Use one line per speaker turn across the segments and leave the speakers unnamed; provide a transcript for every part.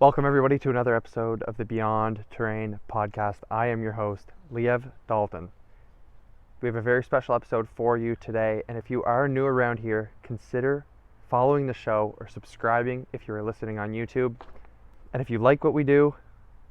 Welcome, everybody, to another episode of the Beyond Terrain podcast. I am your host, Liev Dalton. We have a very special episode for you today, and if you are new around here, consider following the show or subscribing if you are listening on YouTube. And if you like what we do,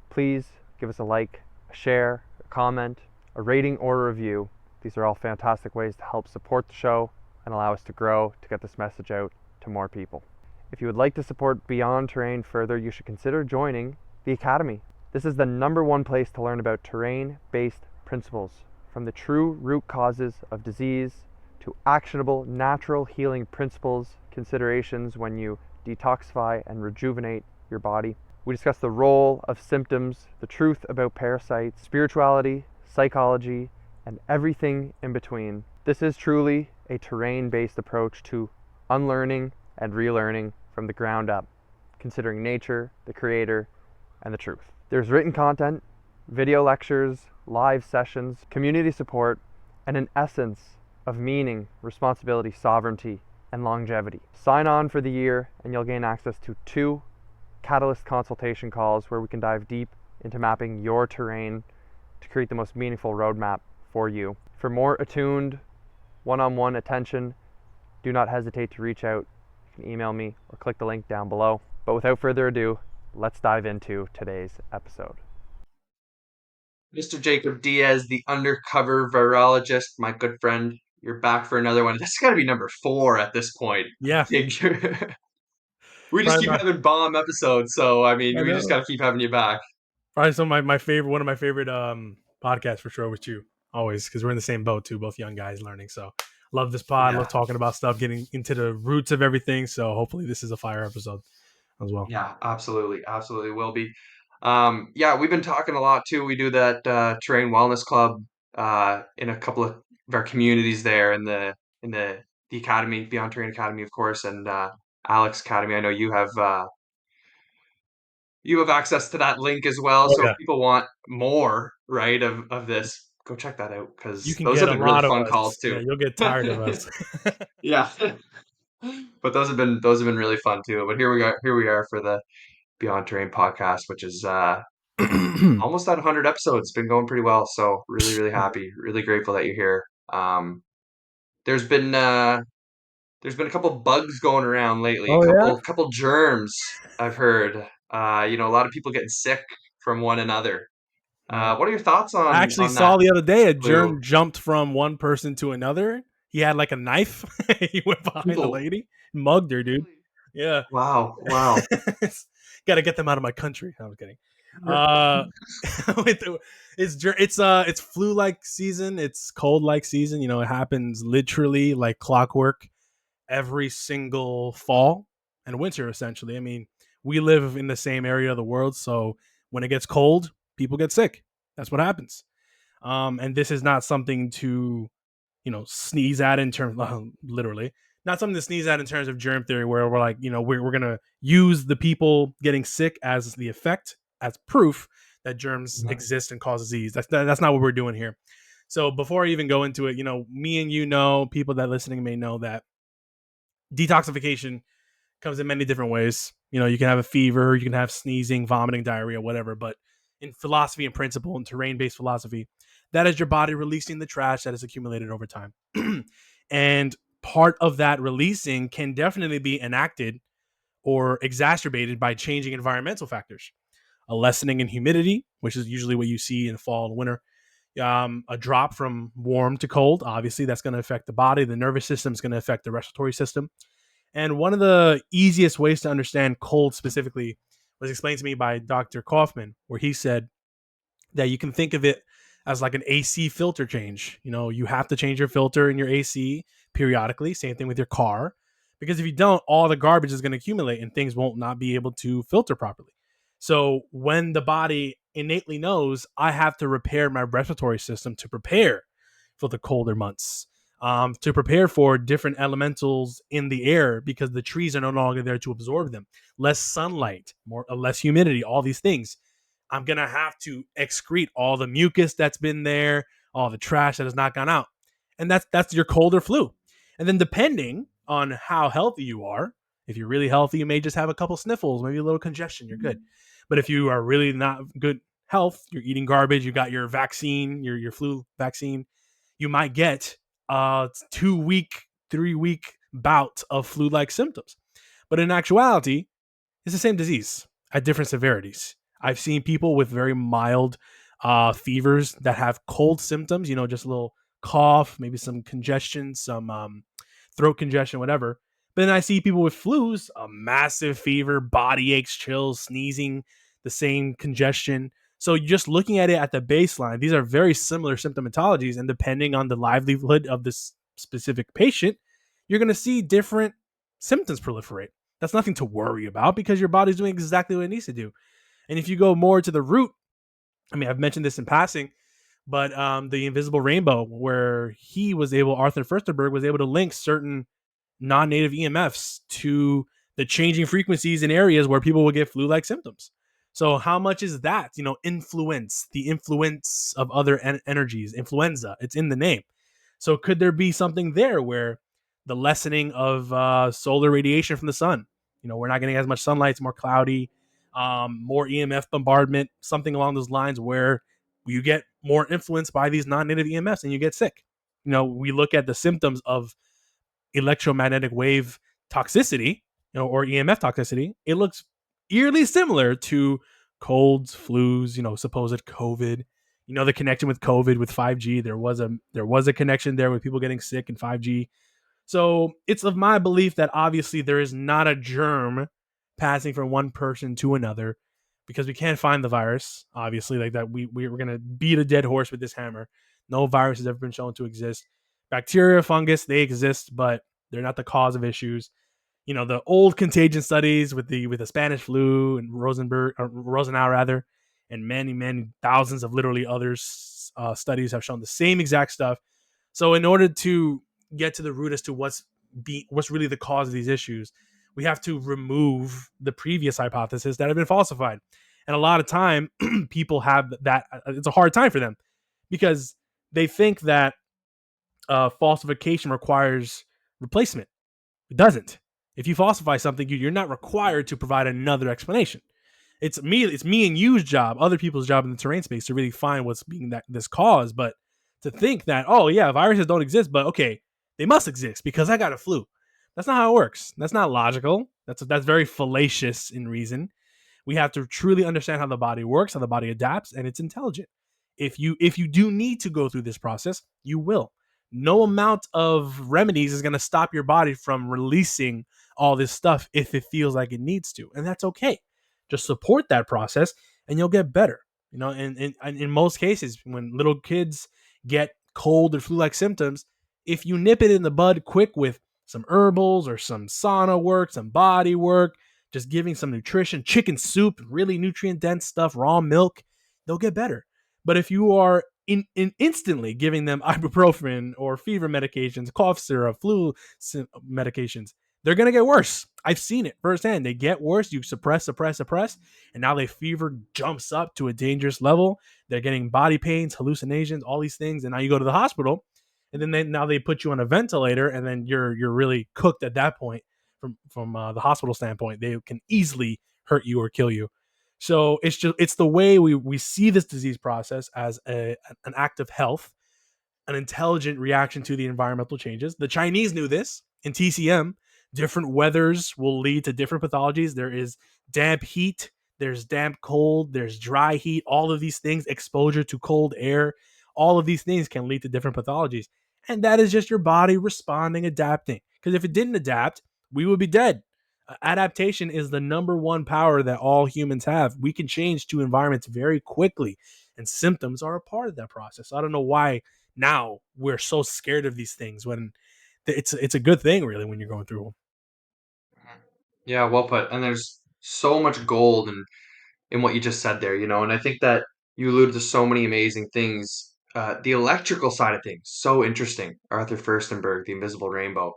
please give us a like, a share, a comment, a rating, or a review. These are all fantastic ways to help support the show and allow us to grow to get this message out to more people. If you would like to support Beyond Terrain further, you should consider joining the Academy. This is the #1 place to learn about terrain-based principles, from the true root causes of disease to actionable natural healing principles, considerations when you detoxify and rejuvenate your body. We discuss the role of symptoms, the truth about parasites, spirituality, psychology, and everything in between. This is truly a terrain-based approach to unlearning and relearning from the ground up, considering nature, the creator, and the truth. There's written content, video lectures, live sessions, community support, and an essence of meaning, responsibility, sovereignty, and longevity. Sign on for the year and you'll gain access to 2 Catalyst consultation calls where we can dive deep into mapping your terrain to create the most meaningful roadmap for you. For more attuned, one-on-one attention, do not hesitate to reach out. You can email me or click the link down below. But without further ado, let's dive into today's episode. Mr. Jacob Díaz, the undercover virologist, my good friend, you're back for another one. That's got to be number 4 at this point.
Yeah.
We just keep having bomb episodes, so I mean, we just got to keep having you back.
Probably one of my favorite podcasts for sure with you, always, because we're in the same boat too, both young guys learning. So love this pod, love talking about stuff, getting into the roots of everything. So hopefully this is a fire episode as well.
Yeah, absolutely will be. We've been talking a lot too. We do that terrain wellness club in a couple of our communities there in the academy, Beyond Terrain Academy, of course, and Alex Academy. I know you have access to that link as well. So if people want more, right, of this, go check that out, because those have been really fun calls too.
Yeah, you'll get tired of us.
Yeah. But those have been really fun too. But here we are for the Beyond Terrain podcast, which is almost at 100 episodes. It's been going pretty well. So really happy, really grateful that you're here. There's been a couple bugs going around lately. Couple germs, I've heard. A lot of people getting sick from one another. What are your thoughts on?
I actually saw the other day a germ jumped from one person to another. He had like a knife. He went behind the lady, mugged her, dude. Yeah.
Wow.
Got to get them out of my country. I was kidding. It's flu-like season. It's cold-like season. It happens literally like clockwork every single fall and winter, essentially. I mean, we live in the same area of the world, so when it gets cold, people get sick. That's what happens. And this is not something to, sneeze at in terms, literally, not something to sneeze at in terms of germ theory, where we're like, we're going to use the people getting sick as the effect, as proof that germs exist and cause disease. That's not what we're doing here. So before I even go into it, me and people that listening may know that detoxification comes in many different ways. You can have a fever, you can have sneezing, vomiting, diarrhea, whatever. But in philosophy and principle and terrain-based philosophy, that is your body releasing the trash that has accumulated over time. And part of that releasing can definitely be enacted or exacerbated by changing environmental factors. A lessening in humidity, which is usually what you see in fall and winter. A drop from warm to cold. Obviously, that's going to affect the body. The nervous system is going to affect the respiratory system. And one of the easiest ways to understand cold specifically was explained to me by Dr. Kaufman, where he said that you can think of it as like an AC filter change. You have to change your filter in your AC periodically. Same thing with your car. Because if you don't, all the garbage is going to accumulate and things won't not be able to filter properly. So when the body innately knows I have to repair my respiratory system to prepare for the colder months, to prepare for different elementals in the air, because the trees are no longer there to absorb them, less sunlight, less humidity, all these things. I'm going to have to excrete all the mucus that's been there, all the trash that has not gone out. And that's your cold or flu. And then depending on how healthy you are, If you're really healthy, you may just have a couple sniffles, maybe a little congestion, you're good. But if you are really not good health, you're eating garbage, you got your vaccine, your flu vaccine, you might get a 2 week, 3 week bout of flu like symptoms. But in actuality, it's the same disease at different severities. I've seen people with very mild fevers that have cold symptoms, just a little cough, maybe some congestion, some throat congestion, whatever. But then I see people with flus, a massive fever, body aches, chills, sneezing, the same congestion. So just looking at it at the baseline, these are very similar symptomatologies. And depending on the livelihood of this specific patient, you're going to see different symptoms proliferate. That's nothing to worry about because your body's doing exactly what it needs to do. And if you go more to the root, I mean, I've mentioned this in passing, but the invisible rainbow, where Arthur Furstenberg was able to link certain non-native EMFs to the changing frequencies in areas where people will get flu-like symptoms. So how much is that? The influence of other energies, influenza, it's in the name. So could there be something there where the lessening of solar radiation from the sun, we're not getting as much sunlight, it's more cloudy, more EMF bombardment, something along those lines where you get more influenced by these non-native EMFs and you get sick. We look at the symptoms of electromagnetic wave toxicity, or EMF toxicity. It looks eerily similar to colds, flus, supposed COVID. The connection with COVID with 5G. There was a connection there with people getting sick in 5G. So it's of my belief that obviously there is not a germ passing from one person to another because we can't find the virus. Obviously, like that, we're gonna beat a dead horse with this hammer. No virus has ever been shown to exist. Bacteria, fungus, they exist, but they're not the cause of issues. The old contagion studies with the Spanish flu and Rosenau rather, and many thousands of literally others studies have shown the same exact stuff. So in order to get to the root as to what's really the cause of these issues, we have to remove the previous hypotheses that have been falsified. And a lot of time, people have that. It's a hard time for them because they think that falsification requires replacement. It doesn't. If you falsify something, you're not required to provide another explanation. It's me and you's job, other people's job in the terrain space to really find what's being this cause. But to think that, oh yeah, viruses don't exist, but okay, they must exist because I got a flu. That's not how it works. That's not logical. That's very fallacious in reason. We have to truly understand how the body works, how the body adapts, and it's intelligent. If you do need to go through this process, you will. No amount of remedies is going to stop your body from releasing all this stuff if it feels like it needs to, and that's okay. Just support that process, and you'll get better. And in most cases, when little kids get cold or flu-like symptoms, if you nip it in the bud quick with some herbals or some sauna work, some body work, just giving some nutrition, chicken soup, really nutrient dense stuff, raw milk, they'll get better. But if you are in instantly giving them ibuprofen or fever medications, cough syrup, flu medications, they're going to get worse. I've seen it firsthand. They get worse. You suppress, and now their fever jumps up to a dangerous level. They're getting body pains, hallucinations, all these things. And now you go to the hospital, and then now they put you on a ventilator, and then you're really cooked at that point from the hospital standpoint. They can easily hurt you or kill you. So it's the way we see this disease process as an act of health, an intelligent reaction to the environmental changes. The Chinese knew this in TCM. Different weathers will lead to different pathologies. There is damp heat, there's damp cold, there's dry heat. All of these things, exposure to cold air, all of these things can lead to different pathologies. And that is just your body responding, adapting. Because if it didn't adapt, we would be dead. Adaptation is the number one power that all humans have. We can change to environments very quickly, and symptoms are a part of that process. I don't know why now we're so scared of these things when it's a good thing really when you're going through them.
Yeah, well put. And there's so much gold in what you just said there, and I think that you alluded to so many amazing things. The electrical side of things, so interesting. Arthur Furstenberg, the invisible rainbow,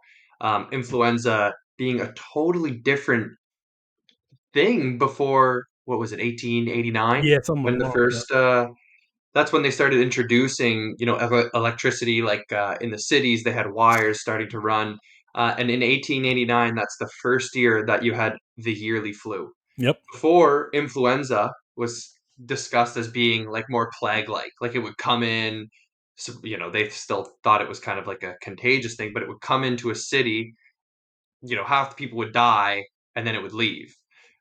influenza being a totally different thing before, what was it, 1889,
Yeah, something
when the
along. Yeah.
first that's when they started introducing, electricity, like in the cities, they had wires starting to run. And in 1889, that's the first year that you had the yearly flu.
Yep.
Before, influenza was discussed as being like more plague-like, like it would come in. So, they still thought it was kind of like a contagious thing, but it would come into a city, half the people would die and then it would leave.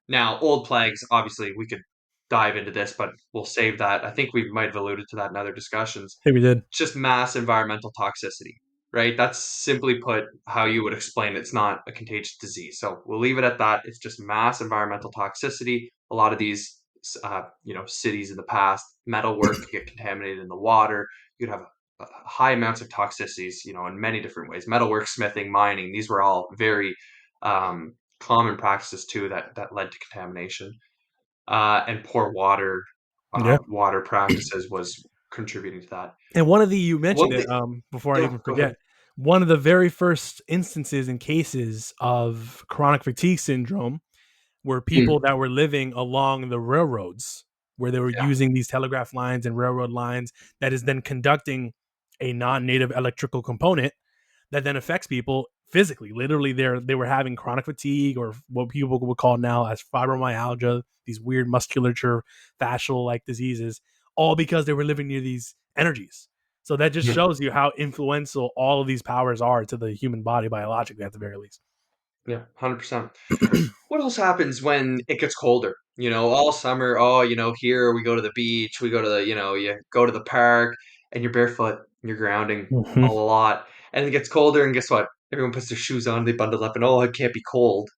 Now, old plagues, obviously, we could dive into this, but we'll save that. I think we might have alluded to that in other discussions.
Hey, we did.
It's just mass environmental toxicity, right? That's simply put how you would explain it's not a contagious disease. So we'll leave it at that. It's just mass environmental toxicity. A lot of these, cities in the past, metalwork could get contaminated in the water. You'd have high amounts of toxicities, in many different ways. Metalwork, smithing, mining, these were all very common practices too that led to contamination. And poor
Yeah.
water practices was contributing to that.
And one of the you mentioned
One
it
thing,
before I
yeah,
even
go ahead.
forget. One of the very first instances and cases of chronic fatigue syndrome were
Mm,
people that were living along the railroads where they were
yeah,
using these telegraph lines and railroad lines that is then conducting a non-native electrical component that then affects people physically. Literally, they were having chronic fatigue, or what people would call now as fibromyalgia, these weird musculature, fascial like diseases, all because they were living near these energies. So that just
yeah,
shows you how influential all of these powers are to the human body biologically, at the very least.
yeah, 100%. What else happens when it gets colder? All summer, oh, here we go to the beach, we go to you go to the park, and you're barefoot, and you're grounding a
Mm-hmm.
lot. And it gets colder, and guess what? Everyone puts their shoes on, they bundle up, and oh, it can't be cold.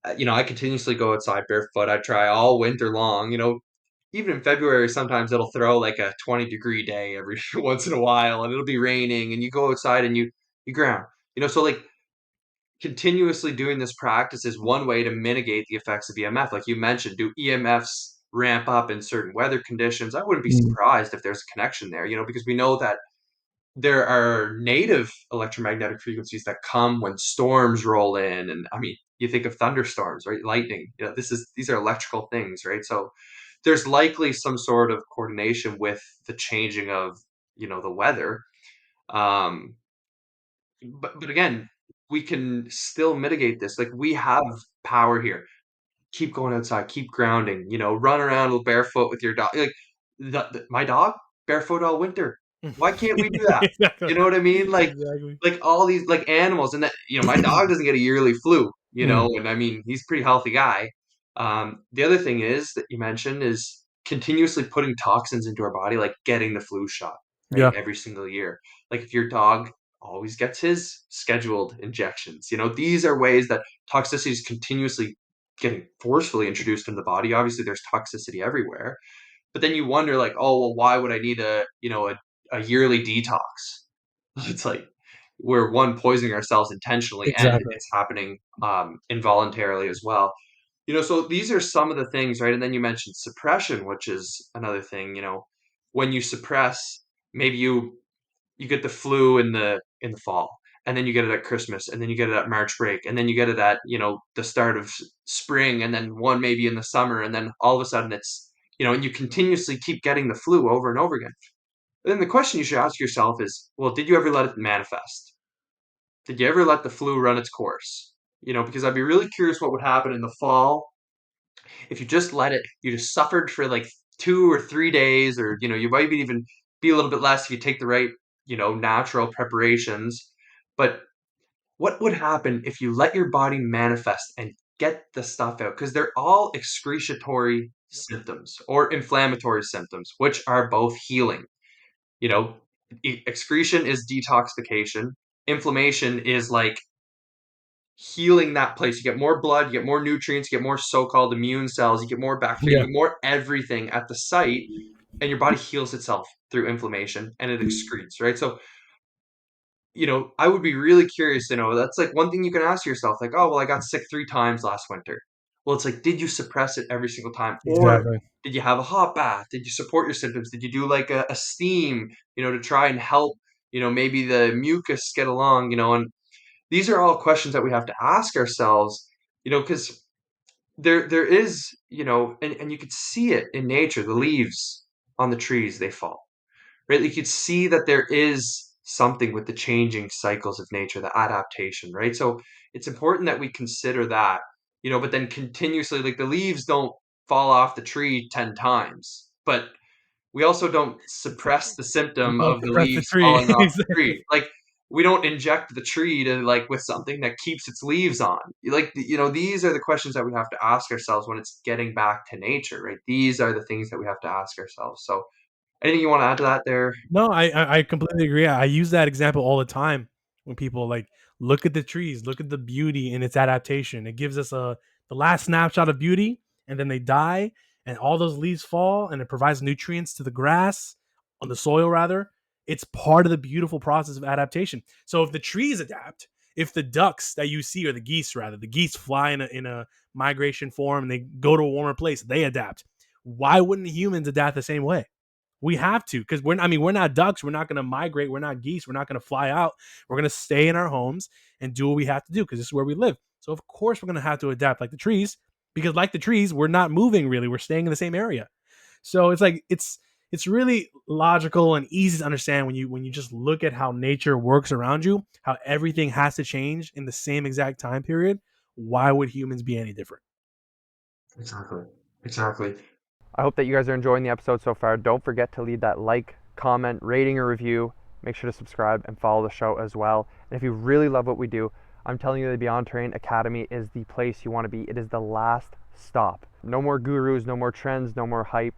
I continuously go outside barefoot. I try all winter long. Even in February, sometimes it'll throw like a 20-degree day every once in a while, and it'll be raining, and you go outside and you ground. So like continuously doing this practice is one way to mitigate the effects of EMF. Like you mentioned, do EMFs ramp up in certain weather conditions? I wouldn't be surprised if there's a connection there, because we know that there are native electromagnetic frequencies that come when storms roll in. And I mean, you think of thunderstorms, right? Lightning, these are electrical things, right? So there's likely some sort of coordination with the changing of, the weather. Um, but again, we can still mitigate this. Like we have power here. Keep going outside, keep grounding, run around barefoot with your dog. Like my dog barefoot all winter. Why can't we do that?
Exactly.
You know what I mean?
Exactly.
Like all these like animals, and that my dog doesn't get a yearly flu,
Mm.
and I mean he's a pretty healthy guy. The other thing is that you mentioned is continuously putting toxins into our body, like getting the flu shot, right?
Yeah.
Every single year. Like if your dog always gets his scheduled injections, these are ways that toxicity is continuously getting forcefully introduced into the body. Obviously, there's toxicity everywhere, but then you wonder, like, oh, well, why would I need a yearly detox? It's like we're one poisoning ourselves intentionally, and
Exactly.
it's happening involuntarily as well. So these are some of the things, right? And then you mentioned suppression, which is another thing. When you suppress, maybe you get the flu in the fall, and then you get it at Christmas, and then you get it at March break, and then you get it at the start of spring, and then one maybe in the summer, and then all of a sudden it's and you continuously keep getting the flu over and over again. But then the question you should ask yourself is, well, did you ever let it manifest? Did you ever let the flu run its course? Because I'd be really curious what would happen in the fall if you just let it. You just suffered for like 2 or 3 days, or you might even be a little bit less if you take the right natural preparations. But what would happen if you let your body manifest and get the stuff out? Because they're all excretory symptoms or inflammatory symptoms, which are both healing. you know Excretion is detoxification. Inflammation is like healing that place. You get more blood, you get more nutrients, you get more so-called immune cells, you get more bacteria,
Yeah.
you get more everything at the site, and your body heals itself through inflammation and it excretes, right? So, I would be really curious to know. That's like one thing you can ask yourself, like, oh, well, I got sick 3 times last winter. Well, it's like, did you suppress it every single time? Or
Exactly.
did you have a hot bath? Did you support your symptoms? Did you do like a steam, to try and help, maybe the mucus get along, and these are all questions that we have to ask ourselves, because there is, and you could see it in nature, the leaves on the trees, they fall, right? You could see that there is something with the changing cycles of nature, the adaptation, right? So it's important that we consider that, but then continuously, like the leaves don't fall off the tree 10 times, but we also don't suppress the
You
symptom
don't
of the
suppress the
leaves
tree.
falling off the
Exactly.
tree. Like we don't inject the tree to like with something that keeps its leaves on. Like these are the questions that we have to ask ourselves when it's getting back to nature, right? These are the things that we have to ask ourselves. So, anything you want to add to that there?
No, I completely agree. I use that example all the time when people like look at the trees, look at the beauty in its adaptation. It gives us the last snapshot of beauty, and then they die, and all those leaves fall, and it provides nutrients to the grass on the soil. Rather, it's part of the beautiful process of adaptation. So if the trees adapt, if the ducks that you see, or the geese rather, the geese fly in a migration form and they go to a warmer place, they adapt. Why wouldn't humans adapt the same way? We have to, because we're not ducks. We're not going to migrate. We're not geese. We're not going to fly out. We're going to stay in our homes and do what we have to do because this is where we live. So of course we're going to have to adapt like the trees, because like the trees, we're not moving really. We're staying in the same area. So it's like it's really logical and easy to understand when you just look at how nature works around you, how everything has to change in the same exact time period. Why would humans be any different?
Exactly. Exactly. I hope that you guys are enjoying the episode so far. Don't forget to leave that like, comment, rating, or review. Make sure to subscribe and follow the show as well. And if you really love what we do, I'm telling you, the Beyond Terrain Academy is the place you want to be. It is the last stop. No more gurus, no more trends, no more hype.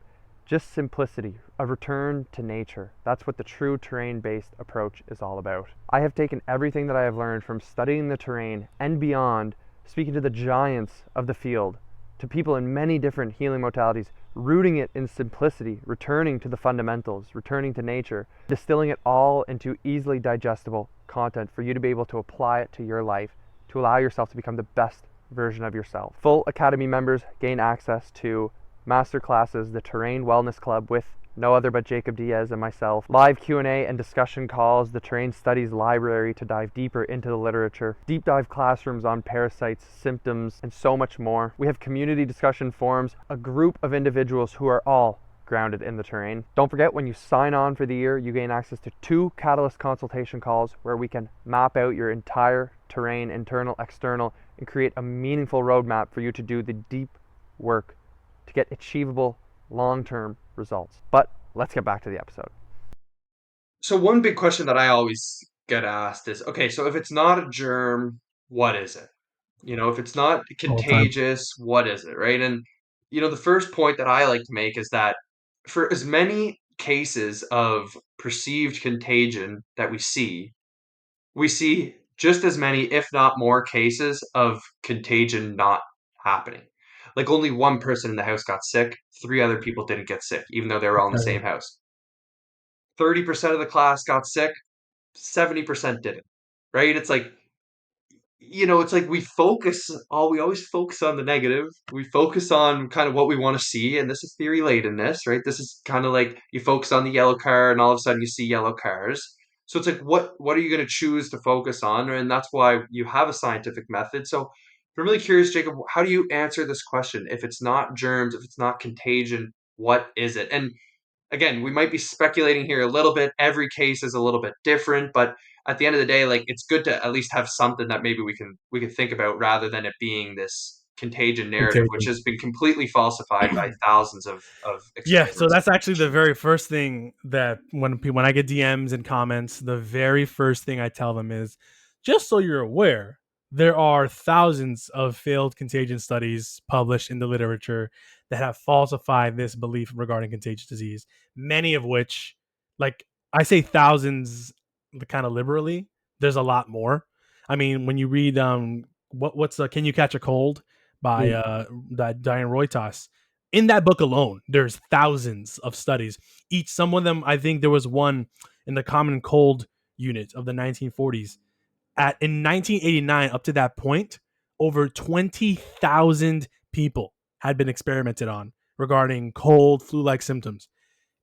Just simplicity, a return to nature. That's what the true terrain-based approach is all about. I have taken everything that I have learned from studying the terrain and beyond, speaking to the giants of the field, to people in many different healing modalities, rooting it in simplicity, returning to the fundamentals, returning to nature, distilling it all into easily digestible content for you to be able to apply it to your life, to allow yourself to become the best version of yourself. Full Academy members gain access to master classes, the Terrain Wellness Club with no other but Jacob Díaz and myself, live Q&A and discussion calls, the Terrain Studies Library to dive deeper into the literature, deep dive classrooms on parasites, symptoms, and so much more. We have community discussion forums, a group of individuals who are all grounded in the terrain. Don't forget, when you sign on for the year, you gain access to 2 Catalyst consultation calls where we can map out your entire terrain, internal, external, and create a meaningful roadmap for you to do the deep work to get achievable long-term results. But let's get back to the episode. So one big question that I always get asked is, okay, so if it's not a germ, what is it? If it's not
All the time.
contagious, what is it, right? And the first point that I like to make is that for as many cases of perceived contagion that we see just as many, if not more, cases of contagion not happening. Like only one person in the house got sick, 3 other people didn't get sick, even though they were all in the same house. 30% of the class got sick, 70% didn't, right? It's like we always focus on the negative. We focus on kind of what we want to see, and this is theory latedness, right? This is kind of like you focus on the yellow car, and all of a sudden you see yellow cars. So it's like, what are you going to choose to focus on? And that's why you have a scientific method. So I'm really curious, Jacob, how do you answer this question? If it's not germs, if it's not contagion, what is it? And again, we might be speculating here a little bit. Every case is a little bit different, but at the end of the day, like it's good to at least have something that maybe we can think about rather than it being this contagion narrative, which
Contagion.
has been completely falsified by thousands of
Yeah, so
experiments.
that's actually the very first thing that when I get DMs and comments, the very first thing I tell them is, just so you're aware, there are thousands of failed contagion studies published in the literature that have falsified this belief regarding contagious disease. Many of which, like I say, thousands, kind of liberally. There's a lot more. I mean, when you read what's Can You Catch a Cold by
Mm.
Diane Roitas, in that book alone, there's thousands of studies. Some of them, I think there was one in the Common Cold unit of the 1940s. In 1989, up to that point, over 20,000 people had been experimented on regarding cold, flu-like symptoms,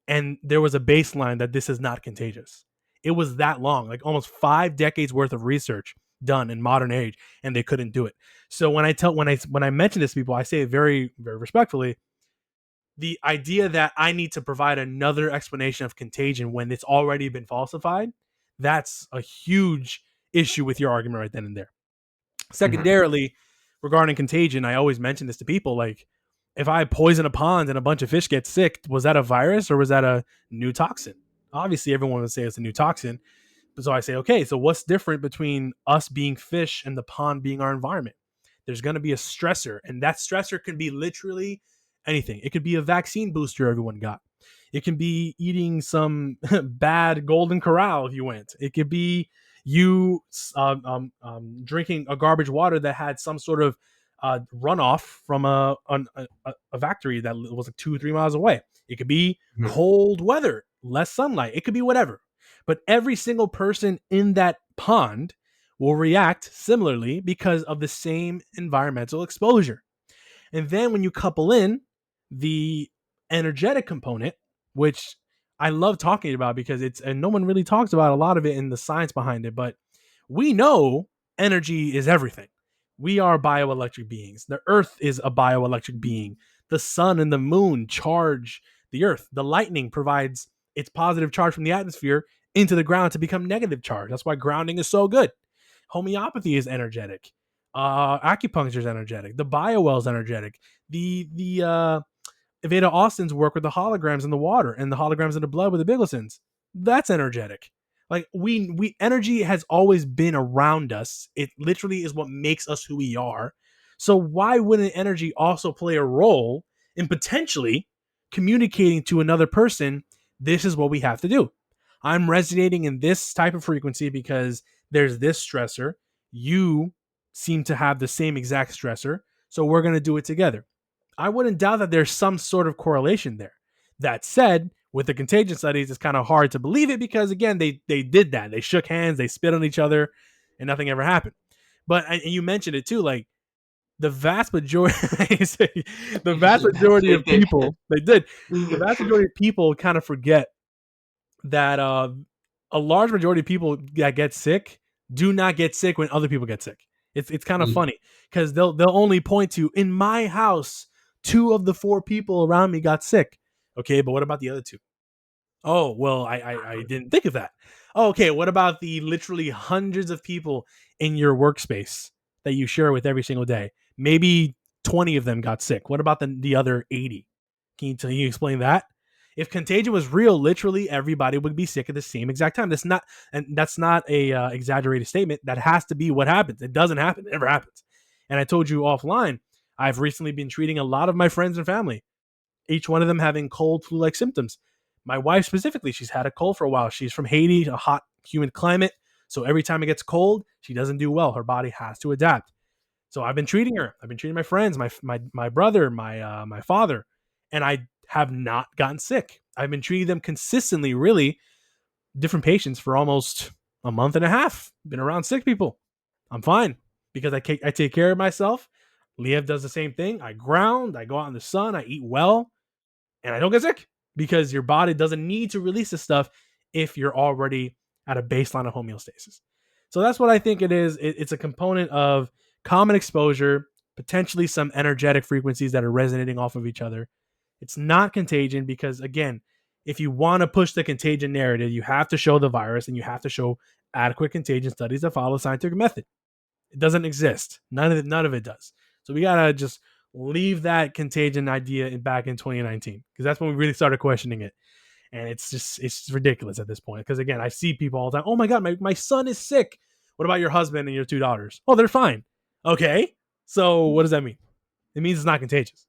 and there was a baseline that this is not contagious. It was that long, like almost 5 decades worth of research done in modern age, and they couldn't do it. So when I mention this to people, I say it very, very respectfully. The idea that I need to provide another explanation of contagion when it's already been falsified, That's a huge issue with your argument right then and there.
Mm-hmm.
Secondarily, regarding contagion, I always mention this to people, like, if I poison a pond and a bunch of fish get sick, was that a virus or was that a new toxin? Obviously, everyone would say it's a new toxin. So I say, okay, so what's different between us being fish and the pond being our environment? There's going to be a stressor, and that stressor can be literally anything. It could be a vaccine booster everyone got. It can be eating some bad Golden Corral if you went. It could be you drinking a garbage water that had some sort of runoff from a factory that was like 2 or 3 miles away. It could be cold weather, less sunlight. It could be whatever. But every single person in that pond will react similarly because of the same environmental exposure. And then when you couple in the energetic component, which I love talking about because and no one really talks about a lot of it in the science behind it, but we know energy is everything. We are bioelectric beings. The earth is a bioelectric being. The sun and the moon charge the earth. The lightning provides its positive charge from the atmosphere into the ground to become negative charge. That's why grounding is so good. Homeopathy is energetic. Acupuncture is energetic. The biowell is energetic. The Veda Austin's work with the holograms in the water and the holograms in the blood with the Bigelsons, that's energetic. Like we energy has always been around us. It literally is what makes us who we are. So why wouldn't energy also play a role in potentially communicating to another person, this is what we have to do? I'm resonating in this type of frequency because there's this stressor. You seem to have the same exact stressor. So we're going to do it together. I wouldn't doubt that there's some sort of correlation there. That said, with the contagion studies, it's kind of hard to believe it because, again, they did that. They shook hands, they spit on each other, and nothing ever happened. But and you mentioned it too, like the vast majority, the vast majority of people, they did. The vast majority of people kind of forget that a large majority of people that get sick do not get sick when other people get sick. It's kind of funny because they'll only point to, in my house, 2 of the 4 people around me got sick. Okay, but what about the other 2? Oh, well, I didn't think of that. Oh, okay, what about the literally hundreds of people in your workspace that you share with every single day? Maybe 20 of them got sick. What about the other 80? Can you explain that? If contagion was real, literally everybody would be sick at the same exact time. That's not a exaggerated statement. That has to be what happens. It doesn't happen. It never happens. And I told you offline, I've recently been treating a lot of my friends and family, each one of them having cold flu-like symptoms. My wife specifically, she's had a cold for a while. She's from Haiti, a hot, humid climate. So every time it gets cold, she doesn't do well. Her body has to adapt. So I've been treating her. I've been treating my friends, my brother, my father, and I have not gotten sick. I've been treating them consistently, really different patients for almost a month and a half. Been around sick people. I'm fine because I take care of myself. Liev does the same thing. I ground. I go out in the sun. I eat well, and I don't get sick because your body doesn't need to release this stuff if you're already at a baseline of homeostasis. So that's what I think it is. It's a component of common exposure, potentially some energetic frequencies that are resonating off of each other. It's not contagion because, again, if you want to push the contagion narrative, you have to show the virus and you have to show adequate contagion studies that follow the scientific method. It doesn't exist. None of it does. So we gotta just leave that contagion idea back in 2019 because that's when we really started questioning it. And it's ridiculous at this point. Because again, I see people all the time. Oh my god, my son is sick. What about your husband and your 2 daughters? Oh, they're fine. Okay. So what does that mean? It means it's not contagious.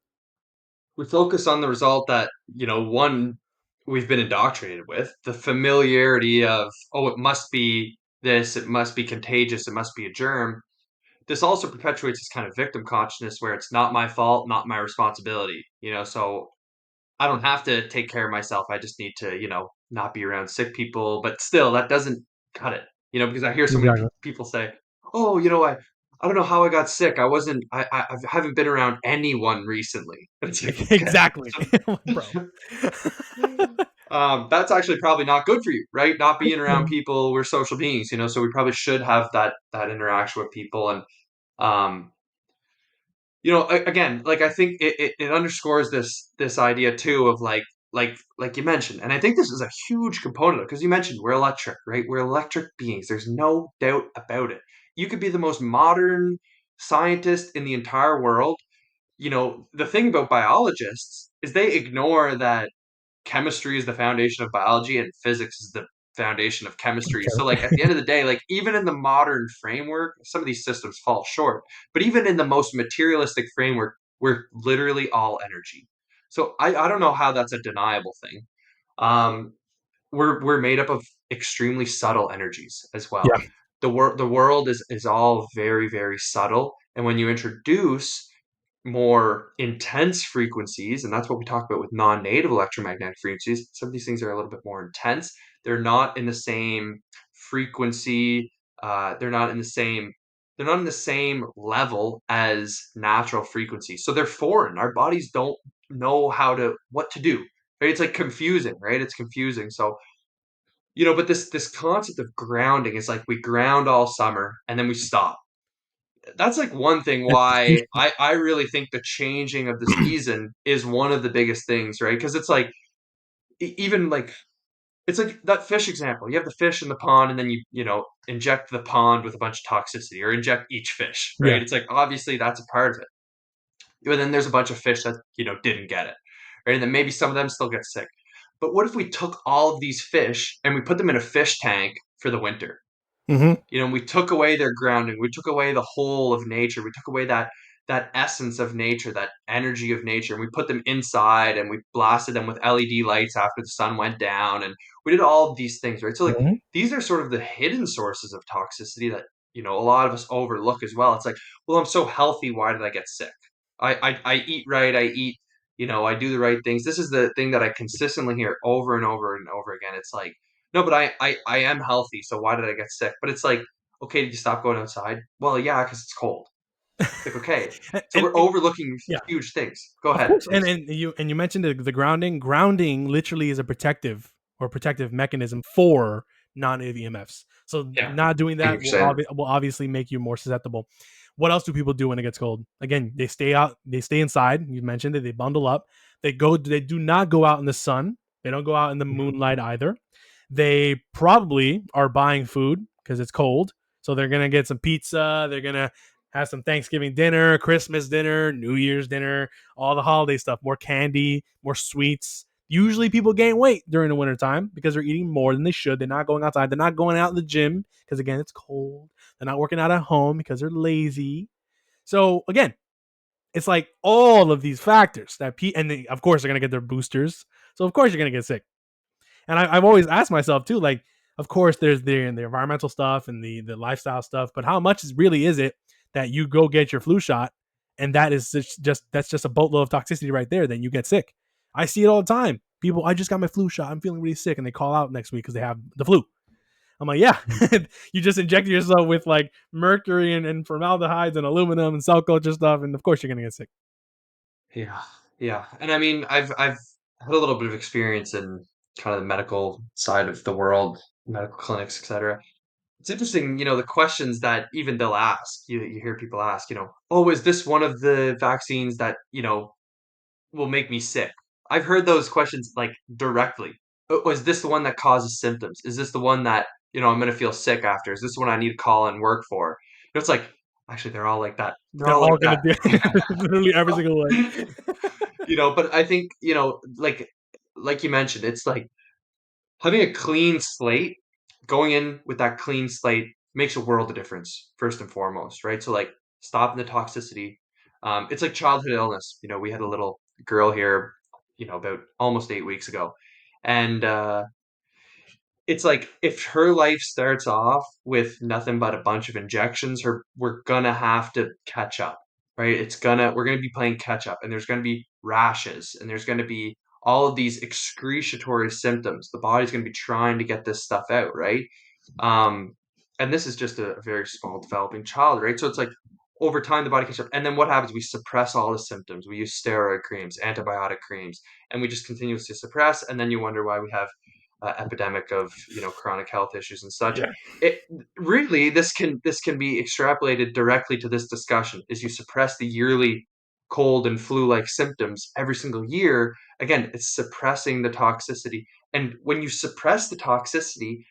We focus on the result that, one, we've been indoctrinated with the familiarity of, oh, it must be this, it must be contagious, it must be a germ. This also perpetuates this kind of victim consciousness where it's not my fault, not my responsibility, so I don't have to take care of myself. I just need to, not be around sick people. But still, that doesn't cut it, because I hear so many
Exactly.
people say, "Oh, I don't know how I got sick. I wasn't. I haven't been around anyone recently." It's like, okay,
Exactly. Bro.
that's actually probably not good for you, right? Not being around people. We're social beings, so we probably should have that interaction with people. And um, again, like I think it underscores this idea too of like like you mentioned, and I think this is a huge component because you mentioned we're electric, right? We're electric beings. There's no doubt about it. You could be the most modern scientist in the entire world. The thing about biologists is they ignore that chemistry is the foundation of biology and physics is the foundation of chemistry. So like at the end of the day, like even in the modern framework, some of these systems fall short. But even in the most materialistic framework, we're literally all energy. So I don't know how that's a deniable thing. Um, we're made up of extremely subtle energies as well.
Yeah.
The world is all very, very subtle. And when you introduce more intense frequencies, and that's what we talk about with non-native electromagnetic frequencies. Some of these things are a little bit more intense. They're not in the same frequency. They're not in the same. They're not in the same level as natural frequencies. So they're foreign. Our bodies don't know what to do. Right? It's like confusing, right? It's confusing. So but this concept of grounding is like we ground all summer and then we stop. That's like one thing
And
why I really think the changing of the season is one of the biggest things, right? Because it's like even like it's like that fish example. You have the fish in the pond, and then you inject the pond with a bunch of toxicity, or inject each fish, right?
yeah.
It's like obviously that's a part of it, but then there's a bunch of fish that didn't get it, right? And then maybe some of them still get sick. But what if we took all of these fish and we put them in a fish tank for the winter?
Hmm.
We took away their grounding. We took away the whole of nature. We took away that essence of nature, that energy of nature, and we put them inside and we blasted them with LED lights after the sun went down, and we did all of these things, right? So like
Hmm.
these are sort of the hidden sources of toxicity that a lot of us overlook as well. It's like, well, I'm so healthy. Why did I get sick? I eat right. I eat. I do the right things. This is the thing that I consistently hear over and over and over again. It's like, no, but I am healthy, so why did I get sick? But it's like, okay, did you stop going outside? Well, yeah, because it's cold. It's like, okay. So
and,
we're overlooking
yeah.
huge things. Go
Of
ahead,
course, and
please.
and you mentioned the grounding. Grounding literally is a protective mechanism for non-native EMFs. So
Yeah,
not doing that will
100%.
will obviously make you more susceptible. What else do people do when it gets cold? Again, they stay out, they stay inside. You mentioned it. They bundle up. They do not go out in the sun. They don't go out in the
Mhm.
moonlight either. They probably are buying food because it's cold. So they're gonna get some pizza. They're gonna have some Thanksgiving dinner, Christmas dinner, New Year's dinner, all the holiday stuff, more candy, more sweets. Usually people gain weight during the wintertime because they're eating more than they should. They're not going outside. They're not going out in the gym because, again, it's cold. They're not working out at home because they're lazy. So, again, it's like all of these factors and of course, they're going to get their boosters. So, of course, you're going to get sick. And I've always asked myself, too, like, of course, there's the environmental stuff and the lifestyle stuff, but how much is it that you go get your flu shot and that is that's just a boatload of toxicity right there? Then you get sick. I see it all the time. People, I just got my flu shot. I'm feeling really sick, and they call out next week because they have the flu. I'm like, yeah, you just injected yourself with like mercury and formaldehydes and aluminum and cell culture stuff, and of course you're gonna get sick.
Yeah, yeah. And I mean, I've had a little bit of experience in kind of the medical side of the world, medical clinics, etc. It's interesting, the questions that even they'll ask. You hear people ask, oh, is this one of the vaccines that will make me sick? I've heard those questions like directly. Oh, is this the one that causes symptoms? Is this the one that, I'm going to feel sick after? Is this the one I need to call and work for? It's like, actually, they're all like that. They're
They're
all like
all gonna
that.
do literally every single one.
But I think, like you mentioned, it's like having a clean slate, going in with that clean slate makes a world of difference, first and foremost, right? So like stopping the toxicity. It's like childhood illness. We had a little girl here, about almost 8 weeks ago. And it's like if her life starts off with nothing but a bunch of injections, we're gonna have to catch up, right? We're gonna be playing catch up, and there's gonna be rashes, and there's gonna be all of these excretory symptoms. The body's gonna be trying to get this stuff out, right? Um, and this is just a very small developing child, right? So it's like over time the body catches up, and then what happens? We suppress all the symptoms. We use steroid creams, antibiotic creams, and we just continuously suppress. And then you wonder why we have epidemic of chronic health issues and such.
Yeah.
It really this can be extrapolated directly to this discussion. Is you suppress the yearly cold and flu-like symptoms every single year, again, it's suppressing the toxicity. And when you suppress the toxicity,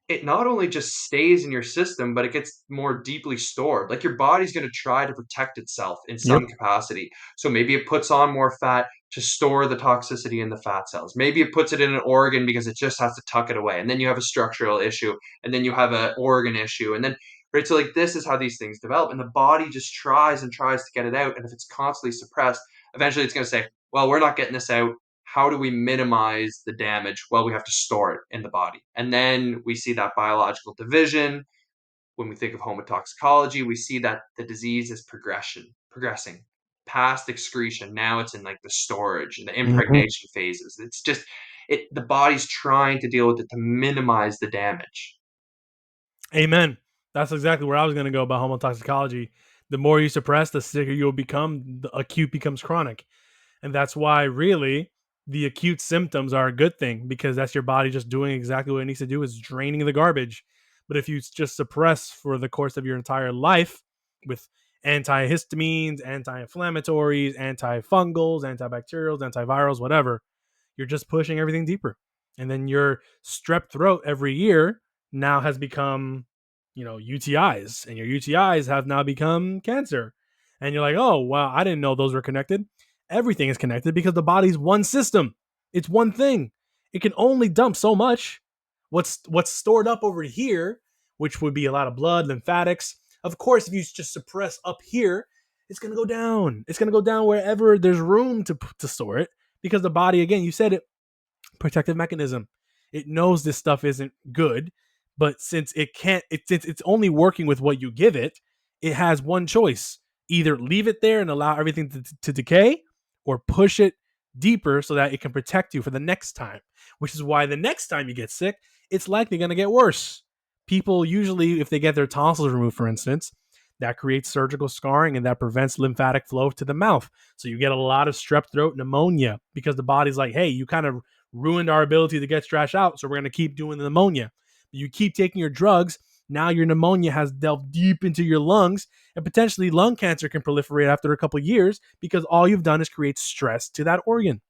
it not only just stays in your system, but it gets more deeply stored. Like your body's going to try to protect itself in
Yep.
some capacity. So maybe it puts on more fat to store the toxicity in the fat cells. Maybe it puts it in an organ because it just has to tuck it away. And then you have a structural issue, and then you have an organ issue. And then, right, so like this is how these things develop. And the body just tries and tries to get it out. And if it's constantly suppressed, eventually it's going to say, well, we're not getting this out. How do we minimize the damage? Well, we have to store it in the body. And then we see that biological division. When we think of homotoxicology, we see that the disease is progressing past excretion. Now it's in like the storage and the
Mhm.
impregnation phases. It's just the body's trying to deal with it to minimize the damage.
Amen. That's exactly where I was going to go about homotoxicology. The more you suppress, the sicker you'll become. The acute becomes chronic. And that's why, really, the acute symptoms are a good thing because that's your body just doing exactly what it needs to do, is draining the garbage. But if you just suppress for the course of your entire life with antihistamines, anti-inflammatories, antifungals, antibacterials, antivirals, whatever, you're just pushing everything deeper. And then your strep throat every year now has become, UTIs, and your UTIs have now become cancer. And you're like, oh, wow, I didn't know those were connected. Everything is connected because the body's one system. It's one thing. It can only dump so much. What's stored up over here, which would be a lot of blood, lymphatics. Of course, if you just suppress up here, it's gonna go down. It's gonna go down wherever there's room to store it, because the body, again, you said it, protective mechanism. It knows this stuff isn't good, but since since it's only working with what you give it, it has one choice: either leave it there and allow everything to decay, or push it deeper so that it can protect you for the next time. Which is why the next time you get sick, it's likely going to get worse. People usually, if they get their tonsils removed, for instance, that creates surgical scarring and that prevents lymphatic flow to the mouth. So you get a lot of strep throat pneumonia because the body's like, hey, you kind of ruined our ability to get trash out, so we're going to keep doing the pneumonia. But you keep taking your drugs, now your pneumonia has delved deep into your lungs, and potentially lung cancer can proliferate after a couple of years because all you've done is create stress to that organ.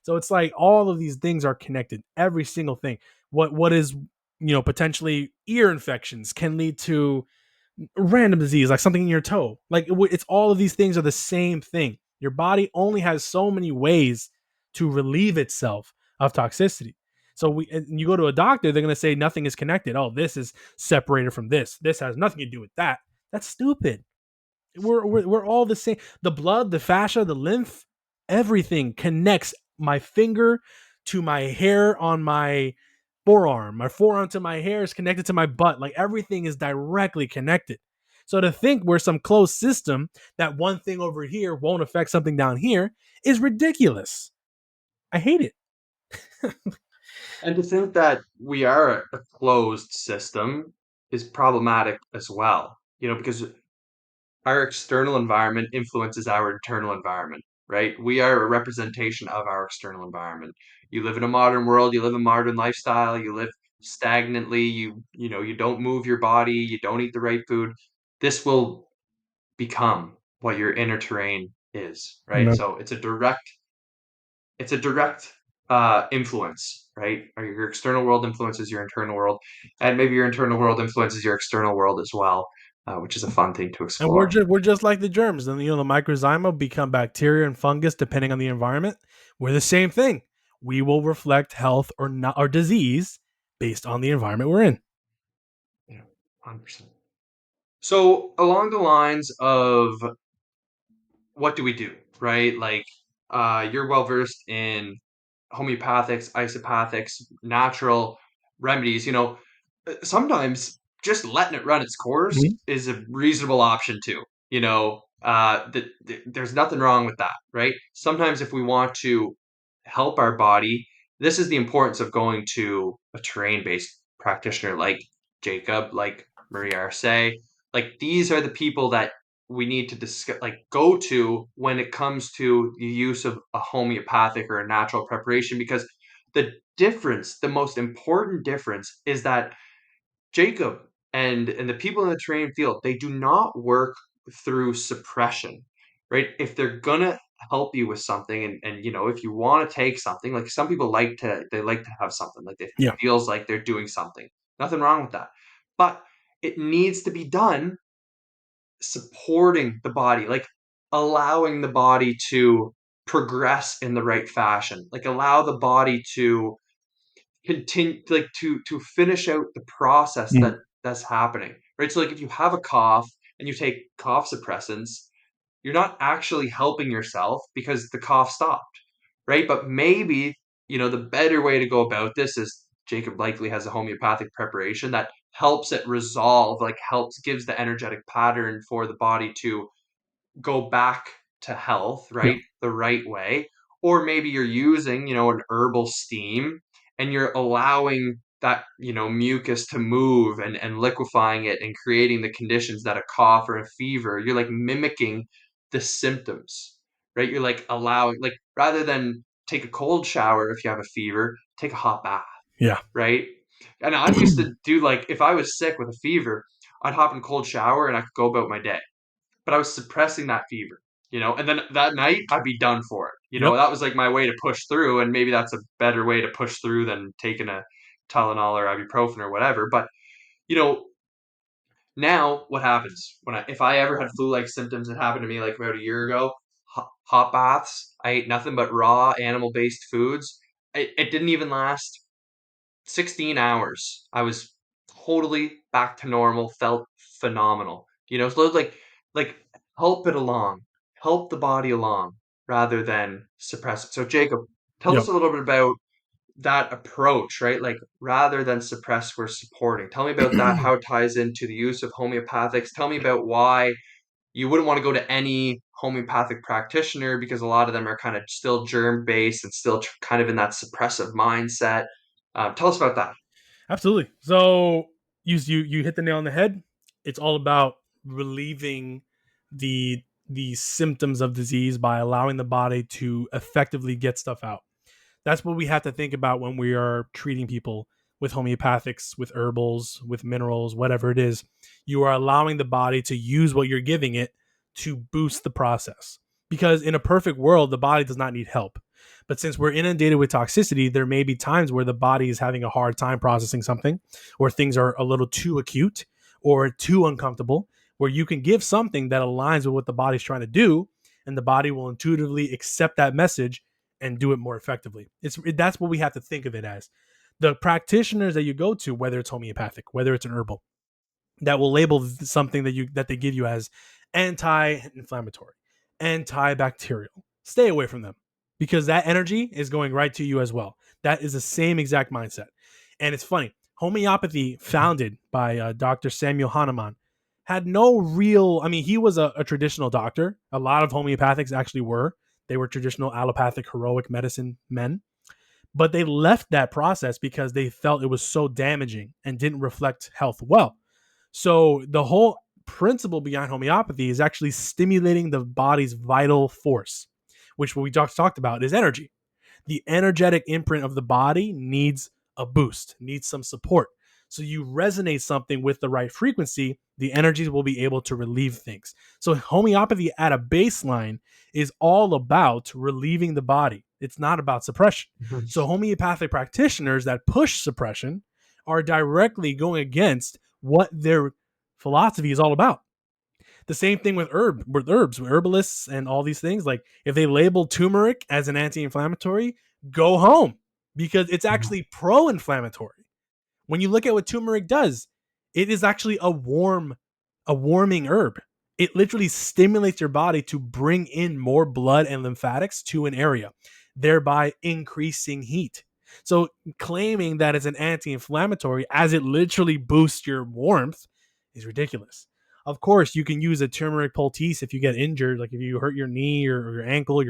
So it's like all of these things are connected, every single thing. What is, potentially ear infections can lead to random disease, like something in your toe. Like it's all of these things are the same thing. Your body only has so many ways to relieve itself of toxicity. So and you go to a doctor, they're going to say nothing is connected. Oh, this is separated from this. This has nothing to do with that. That's stupid. We're all the same. The blood, the fascia, the lymph, everything connects my finger to my hair on my forearm. My forearm to my hair is connected to my butt. Like everything is directly connected. So to think we're some closed system that one thing over here won't affect something down here is ridiculous. I hate it.
And to think that we are a closed system is problematic as well, because our external environment influences our internal environment, right? We are a representation of our external environment. You live in a modern world, you live a modern lifestyle, you live stagnantly, you don't move your body, you don't eat the right food. This will become what your inner terrain is, right?
No.
So it's a direct influence, right? Or your external world influences your internal world, and maybe your internal world influences your external world as well, which is a fun thing to
And we're
explore.
just like the germs. And the microzyma become bacteria and fungus depending on the environment. We're the same thing. We will reflect health or not or disease based on the environment we're in.
Yeah, 100%. So along the lines of what do we do, right? Like, you're well versed in homeopathics, isopathics, natural remedies. Sometimes just letting it run its course
Mhm.
is a reasonable option too. There's nothing wrong with that, right? Sometimes if we want to help our body, this is the importance of going to a terrain-based practitioner like Jacob, like Marie Arce. Like these are the people that we need to discuss, like go to when it comes to the use of a homeopathic or a natural preparation, because the most important difference is that Jacob and the people in the terrain field, they do not work through suppression, right? If they're gonna help you with something, and if you want to take something, like some people like to have something, like it
Yeah.
feels like they're doing something. Nothing wrong with that. But it needs to be done supporting the body, like allowing the body to progress in the right fashion, like allow the body to continue, like to finish out the process
Mm.
that's happening, right? So like if you have a cough and you take cough suppressants, you're not actually helping yourself because the cough stopped, right? But maybe, the better way to go about this is Jacob likely has a homeopathic preparation that helps it resolve, like gives the energetic pattern for the body to go back to health,
Yeah.
right? The right way. Or maybe you're using, an herbal steam and you're allowing that, mucus to move and liquefying it and creating the conditions that a cough or a fever, you're like mimicking the symptoms, right? You're like allowing, like, rather than take a cold shower if you have a fever, take a hot bath,
Yeah.
right? And I used to do, like, if I was sick with a fever, I'd hop in a cold shower and I could go about my day, but I was suppressing that fever, and then that night I'd be done for it.
Yep.
That was like my way to push through, and maybe that's a better way to push through than taking a Tylenol or ibuprofen or whatever. But you know, now what happens if I ever had flu-like symptoms? It happened to me like about a year ago. Hot baths. I ate nothing but raw animal-based foods. It didn't even last 16 hours. I was totally back to normal, felt phenomenal. So like help it along, help the body along rather than suppress it. So Jacob, tell us
Yep.
a little bit about that approach, right? Like rather than suppress, we're supporting. Tell me about that, how it ties into the use of homeopathics. Tell me about why you wouldn't want to go to any homeopathic practitioner because a lot of them are kind of still germ based and still kind of in that suppressive mindset. Tell us about that.
Absolutely. So you hit the nail on the head. It's all about relieving the symptoms of disease by allowing the body to effectively get stuff out. That's what we have to think about when we are treating people with homeopathics, with herbals, with minerals, whatever it is. You are allowing the body to use what you're giving it to boost the process. Because in a perfect world, the body does not need help. But since we're inundated with toxicity, there may be times where the body is having a hard time processing something, or things are a little too acute or too uncomfortable, where you can give something that aligns with what the body's trying to do, and the body will intuitively accept that message and do it more effectively. That's what we have to think of it as. The practitioners that you go to, whether it's homeopathic, whether it's an herbal, that will label something that they give you as anti-inflammatory, antibacterial. Stay away from them because that energy is going right to you as well. That is the same exact mindset. And it's funny. Homeopathy, founded by Dr. Samuel Hahnemann, had no real. I mean, he was a traditional doctor. A lot of homeopathics actually were. They were traditional allopathic, heroic medicine men. But they left that process because they felt it was so damaging and didn't reflect health well. So the whole principle behind homeopathy is actually stimulating the body's vital force, which what we talked about is energy. The energetic imprint of the body needs a boost, needs some support. So you resonate something with the right frequency, the energies will be able to relieve things. So homeopathy at a baseline is all about relieving the body. It's not about suppression. So homeopathic practitioners that push suppression are directly going against what their philosophy is all about. The same thing with herbs, with herbalists and all these things. Like if they label turmeric as an anti-inflammatory, go home because it's actually pro-inflammatory. When you look at what turmeric does, it is actually a warming herb. It literally stimulates your body to bring in more blood and lymphatics to an area, thereby increasing heat. So claiming that it's an anti-inflammatory as it literally boosts your warmth is ridiculous. Of course, you can use a turmeric poultice if you get injured, like if you hurt your knee or your ankle,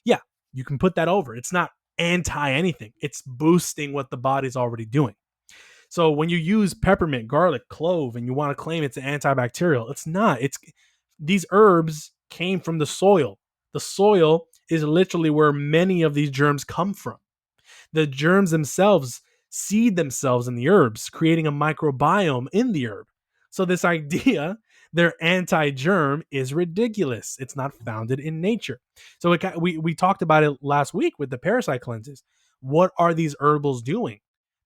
yeah, you can put that over. It's not anti anything. It's boosting what the body's already doing. So when you use peppermint, garlic, clove, and you want to claim it's antibacterial, it's not. It's these herbs came from the soil. The soil is literally where many of these germs come from. The germs themselves seed themselves in the herbs, creating a microbiome in the herb. So this idea their anti-germ is ridiculous. It's not founded in nature. So we talked about it last week with the parasite cleanses. What are these herbals doing?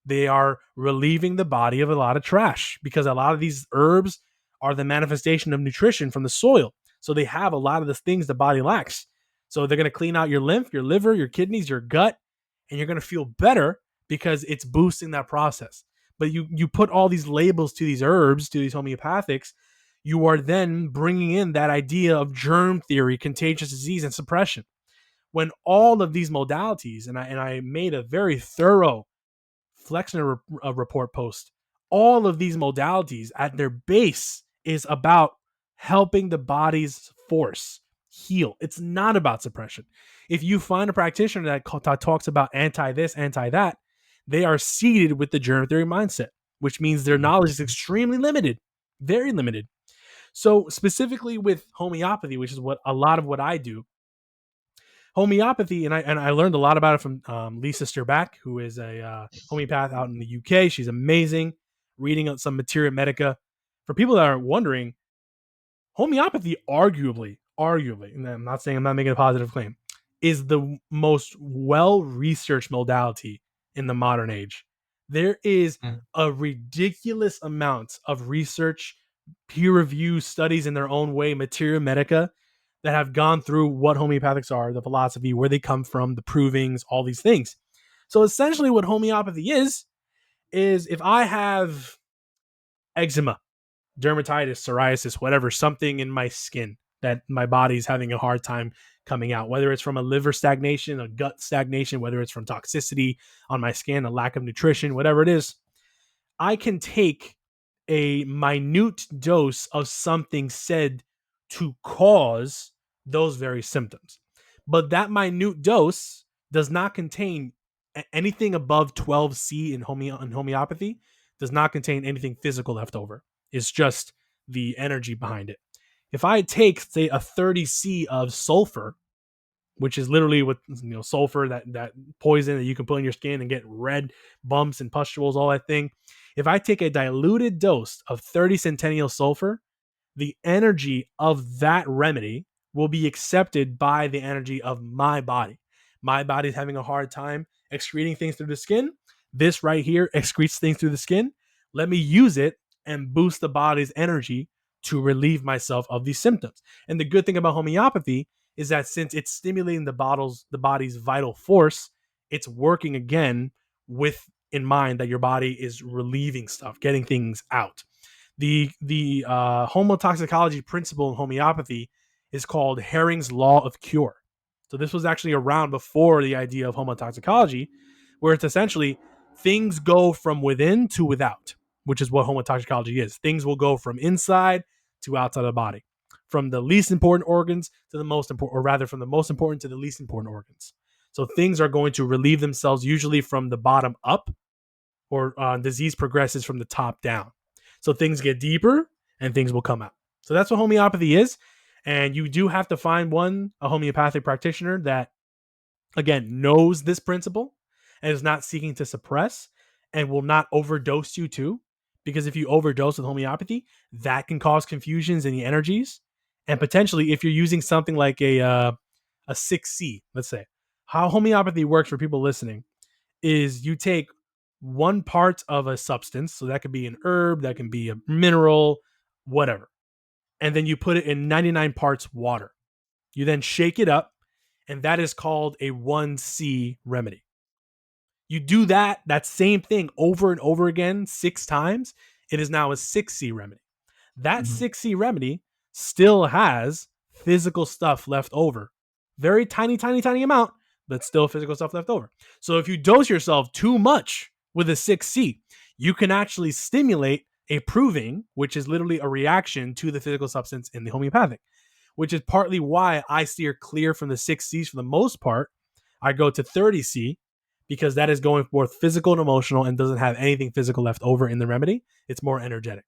They are relieving the body of a lot of trash, because a lot of these herbs are the manifestation of nutrition from the soil. So they have a lot of the things the body lacks. So they're going to clean out your lymph, your liver, your kidneys, your gut, and you're going to feel better because it's boosting that process. But you put all these labels to these herbs, to these homeopathics, you are then bringing in that idea of germ theory, contagious disease, and suppression. When all of these modalities, and I made a very thorough Flexner report post, all of these modalities at their base is about helping the body's force heal. It's not about suppression. If you find a practitioner that talks about anti this, anti that, they are seeded with the germ theory mindset, which means their knowledge is extremely limited, very limited. So specifically with homeopathy, which is what a lot of what I do, homeopathy, and I learned a lot about it from Lisa Sturback, who is a homeopath out in the UK. She's amazing. Reading some Materia Medica. For people that are wondering, homeopathy, arguably, and I'm not saying, I'm not making a positive claim, is the most well-researched modality in the modern age. There is a ridiculous amount of research, peer-reviewed studies in their own way, Materia Medica, that have gone through what homeopathics are, the philosophy, where they come from, the provings, all these things. So essentially what homeopathy is if I have eczema, dermatitis, psoriasis, whatever, something in my skin that my body's having a hard time coming out, whether it's from a liver stagnation, a gut stagnation, whether it's from toxicity on my skin, a lack of nutrition, whatever it is, I can take a minute dose of something said to cause those very symptoms. But that minute dose does not contain anything above 12C in homeopathy, does not contain anything physical left over. It's just the energy behind it. If I take, say, a 30C of sulfur, which is literally what, sulfur, that poison that you can put on your skin and get red bumps and pustules, all that thing. If I take a diluted dose of 30 centennial sulfur, the energy of that remedy will be accepted by the energy of my body. My body's having a hard time excreting things through the skin. This right here excretes things through the skin. Let me use it and boost the body's energy to relieve myself of these symptoms. And the good thing about homeopathy is that since it's stimulating the body's vital force, it's working again with in mind that your body is relieving stuff, getting things out. The homotoxicology principle in homeopathy is called Herring's law of cure. So this was actually around before the idea of homotoxicology, where it's essentially things go from within to without, which is what homotoxicology is. Things will go from inside to outside of the body, from the least important organs to the most important, or rather from the most important to the least important organs. So things are going to relieve themselves usually from the bottom up, or disease progresses from the top down. So things get deeper and things will come out. So that's what homeopathy is. And you do have to find a homeopathic practitioner that, again, knows this principle and is not seeking to suppress and will not overdose you too. Because if you overdose with homeopathy, that can cause confusions in the energies. And potentially, if you're using something like a 6C, let's say, how homeopathy works for people listening is you take one part of a substance, so that could be an herb, that can be a mineral, whatever, and then you put it in 99 parts water. You then shake it up, and that is called a 1C remedy. You do that same thing over and over again 6 times, it is now a 6C remedy. That 6C remedy still has physical stuff left over. Very tiny, tiny, tiny amount, but still physical stuff left over. So if you dose yourself too much with a 6C, you can actually stimulate a proving, which is literally a reaction to the physical substance in the homeopathic, which is partly why I steer clear from the 6Cs for the most part. I go to 30C because that is going for physical and emotional and doesn't have anything physical left over in the remedy. It's more energetic.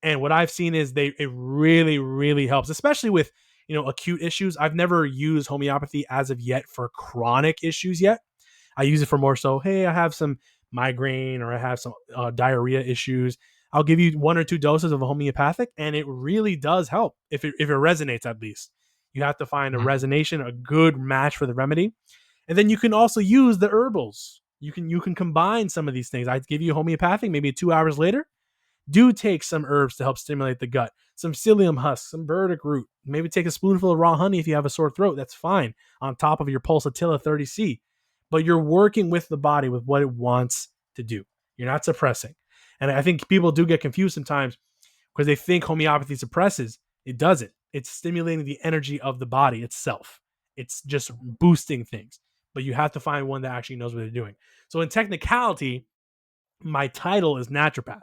And what I've seen is it really, really helps, especially with, acute issues. I've never used homeopathy as of yet for chronic issues yet. I use it for more so, hey, I have some migraine or I have some diarrhea issues. I'll give you 1 or 2 doses of a homeopathic, and it really does help if it resonates. At least you have to find a resonation, a good match for the remedy, and then you can also use the herbals. You can combine some of these things. I'd give you homeopathic, maybe 2 hours later. Do take some herbs to help stimulate the gut, some psyllium husk, some burdock root. Maybe take a spoonful of raw honey if you have a sore throat. That's fine. On top of your Pulsatilla 30C. But you're working with the body with what it wants to do. You're not suppressing. And I think people do get confused sometimes because they think homeopathy suppresses. It doesn't. It's stimulating the energy of the body itself. It's just boosting things. But you have to find one that actually knows what they're doing. So in technicality, my title is naturopath.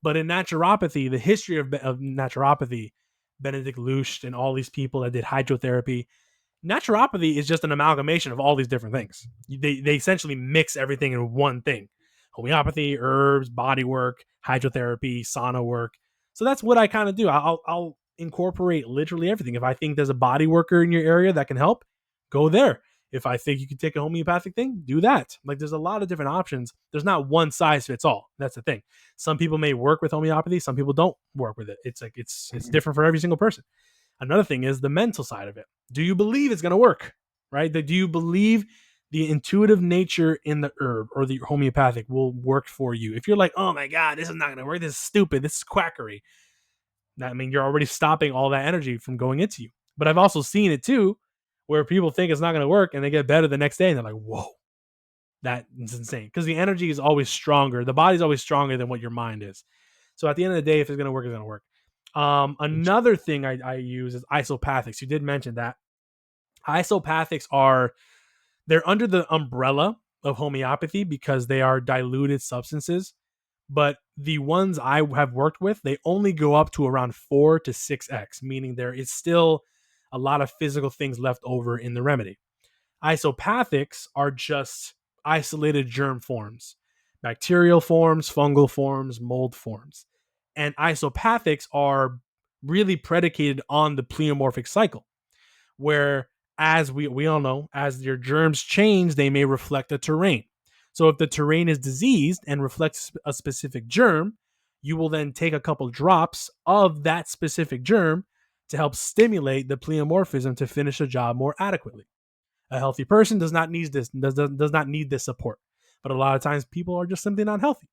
But in naturopathy, the history of naturopathy, Benedict Lusch and all these people that did hydrotherapy, naturopathy is just an amalgamation of all these different things. They essentially mix everything in one thing. Homeopathy, herbs, body work, hydrotherapy, sauna work. So that's what I kind of do. I'll incorporate literally everything. If I think there's a body worker in your area that can help, go there. If I think you can take a homeopathic thing, do that. Like there's a lot of different options. There's not one size fits all. That's the thing. Some people may work with homeopathy, some people don't work with it. It's different for every single person. Another thing is the mental side of it. Do you believe it's going to work? Right? Do you believe the intuitive nature in the herb or the homeopathic will work for you? If you're like, oh my God, this is not going to work. This is stupid. This is quackery. I mean, you're already stopping all that energy from going into you. But I've also seen it too, where people think it's not going to work and they get better the next day and they're like, whoa, that is insane. Because the energy is always stronger. The body's always stronger than what your mind is. So at the end of the day, if it's going to work, it's going to work. Another thing I use is isopathics. You did mention that. Isopathics they're under the umbrella of homeopathy because they are diluted substances. But the ones I have worked with, they only go up to around 4 to 6x, meaning there is still a lot of physical things left over in the remedy. Isopathics are just isolated germ forms, bacterial forms, fungal forms, mold forms. And isopathics are really predicated on the pleomorphic cycle, where as we all know, as your germs change, they may reflect the terrain. So if the terrain is diseased and reflects a specific germ, you will then take a couple drops of that specific germ to help stimulate the pleomorphism to finish the job more adequately. A healthy person does not need this support, but a lot of times people are just simply not healthy.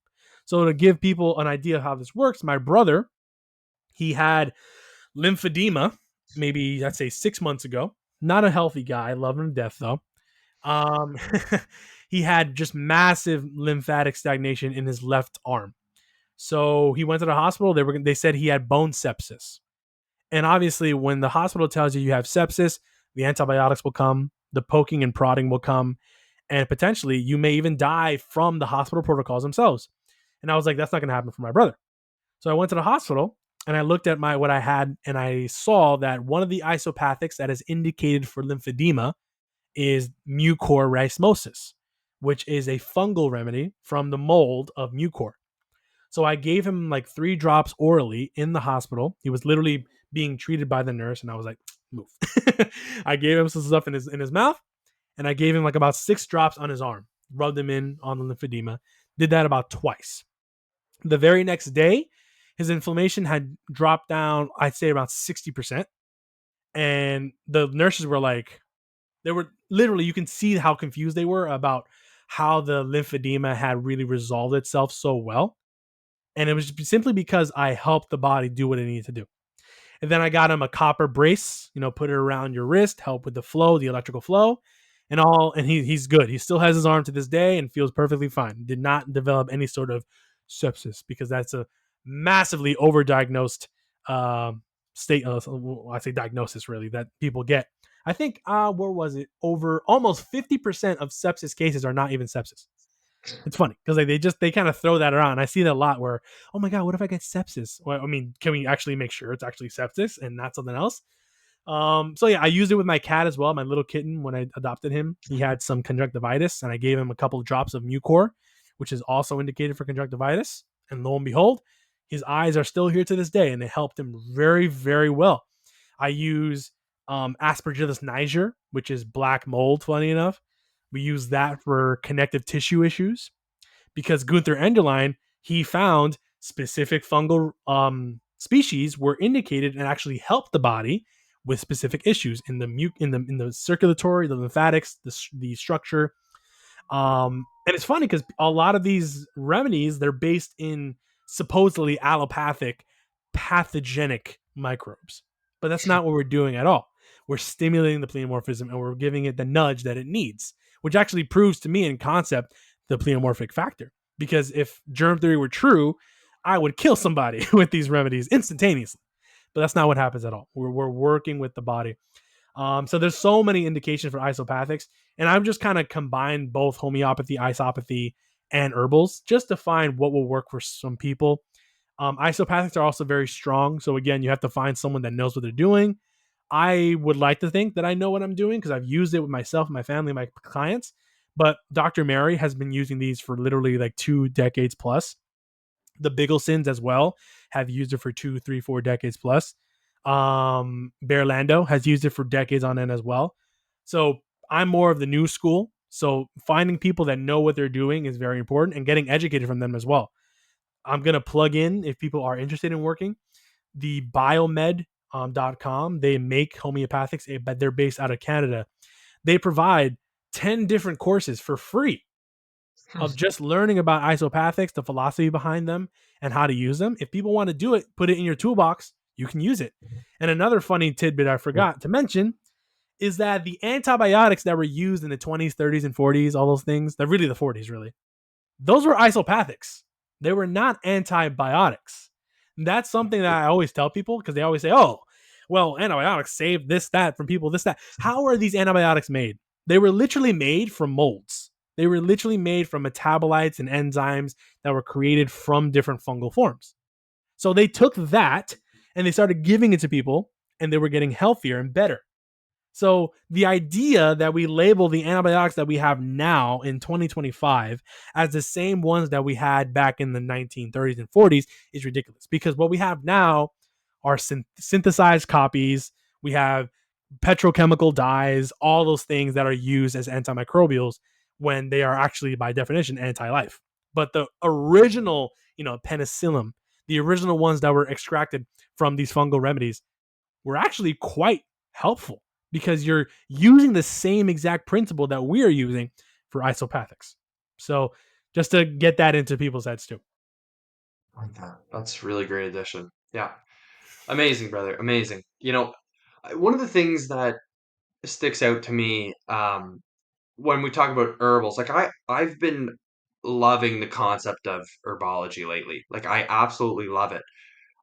So to give people an idea of how this works, my brother, he had lymphedema, maybe I'd say 6 months ago. Not a healthy guy. I love him to death though. Um, he had just massive lymphatic stagnation in his left arm. So he went to the hospital. They said he had bone sepsis. And obviously, when the hospital tells you have sepsis, the antibiotics will come, the poking and prodding will come, and potentially you may even die from the hospital protocols themselves. And I was like, that's not going to happen for my brother. So I went to the hospital and I looked at what I had, and I saw that one of the isopathics that is indicated for lymphedema is mucorrhizmosis, which is a fungal remedy from the mold of mucor. So I gave him like 3 drops orally in the hospital. He was literally being treated by the nurse, and I was like, move. I gave him some stuff in his mouth, and I gave him like about 6 drops on his arm, rubbed him in on the lymphedema. Did that about twice. The very next day, his inflammation had dropped down, I'd say about 60%. And the nurses were like, they were literally, you can see how confused they were about how the lymphedema had really resolved itself so well. And it was simply because I helped the body do what it needed to do. And then I got him a copper brace, put it around your wrist, help with the flow, the electrical flow, and he's good. He still has his arm to this day and feels perfectly fine. Did not develop any sort of sepsis because that's a massively overdiagnosed state. I say diagnosis really that people get. I think where was it? Over almost 50% of sepsis cases are not even sepsis. It's funny because they kind of throw that around. I see that a lot where, oh my God, what if I get sepsis? Well, I mean, can we actually make sure it's actually sepsis and not something else? So yeah, I used it with my cat as well. My little kitten, when I adopted him, he had some conjunctivitis, and I gave him a couple of drops of Mucor, which is also indicated for conjunctivitis. And lo and behold, his eyes are still here to this day, and it helped him very, very well. I use Aspergillus niger, which is black mold. Funny enough, we use that for connective tissue issues because Gunther Enderlein, he found specific fungal species were indicated and actually helped the body with specific issues in the in the circulatory, the lymphatics, the structure. And it's funny because a lot of these remedies, they're based in supposedly allopathic pathogenic microbes, but that's not what we're doing at all. We're stimulating the pleomorphism and we're giving it the nudge that it needs, which actually proves to me in concept the pleomorphic factor. Because if germ theory were true, I would kill somebody with these remedies instantaneously. But that's not what happens at all. We're working with the body. So there's so many indications for isopathics, and I've just kind of combined both homeopathy, isopathy, and herbals just to find what will work for some people. Isopathics are also very strong. So again, you have to find someone that knows what they're doing. I would like to think that I know what I'm doing because I've used it with myself, my family, my clients. But Dr. Mary has been using these for literally like 2 decades plus. The Bigglesons as well have used it for 2, 3, 4 decades plus. Bear Lando has used it for decades on end as well. So I'm more of the new school. So finding people that know what they're doing is very important and getting educated from them as well. I'm going to plug in if people are interested in working the biomed.com. They make homeopathics, but they're based out of Canada. They provide 10 different courses for free of just learning about isopathics, the philosophy behind them, and how to use them. If people want to do it, put it in your toolbox, you can use it. And another funny tidbit I forgot to mention is that the antibiotics that were used in the 20s, 30s, and 40s, all those things, they're really the 40s, really, those were isopathics. They were not antibiotics. And that's something that I always tell people because they always say, oh, well, antibiotics save this, that from people, this, that. How are these antibiotics made? They were literally made from molds. They were literally made from metabolites and enzymes that were created from different fungal forms. So they took that and they started giving it to people and they were getting healthier and better. So the idea that we label the antibiotics that we have now in 2025 as the same ones that we had back in the 1930s and 40s is ridiculous because what we have now are synthesized copies. We have petrochemical dyes, all those things that are used as antimicrobials when they are actually by definition anti-life. But the original, penicillin, the original ones that were extracted from these fungal remedies were actually quite helpful because you're using the same exact principle that we are using for isopathics. So just to get that into people's heads too.
Like that. That's really great addition. Yeah. Amazing, brother. Amazing. One of the things that sticks out to me when we talk about herbals, like I've been loving the concept of herbology lately. Like I absolutely love it.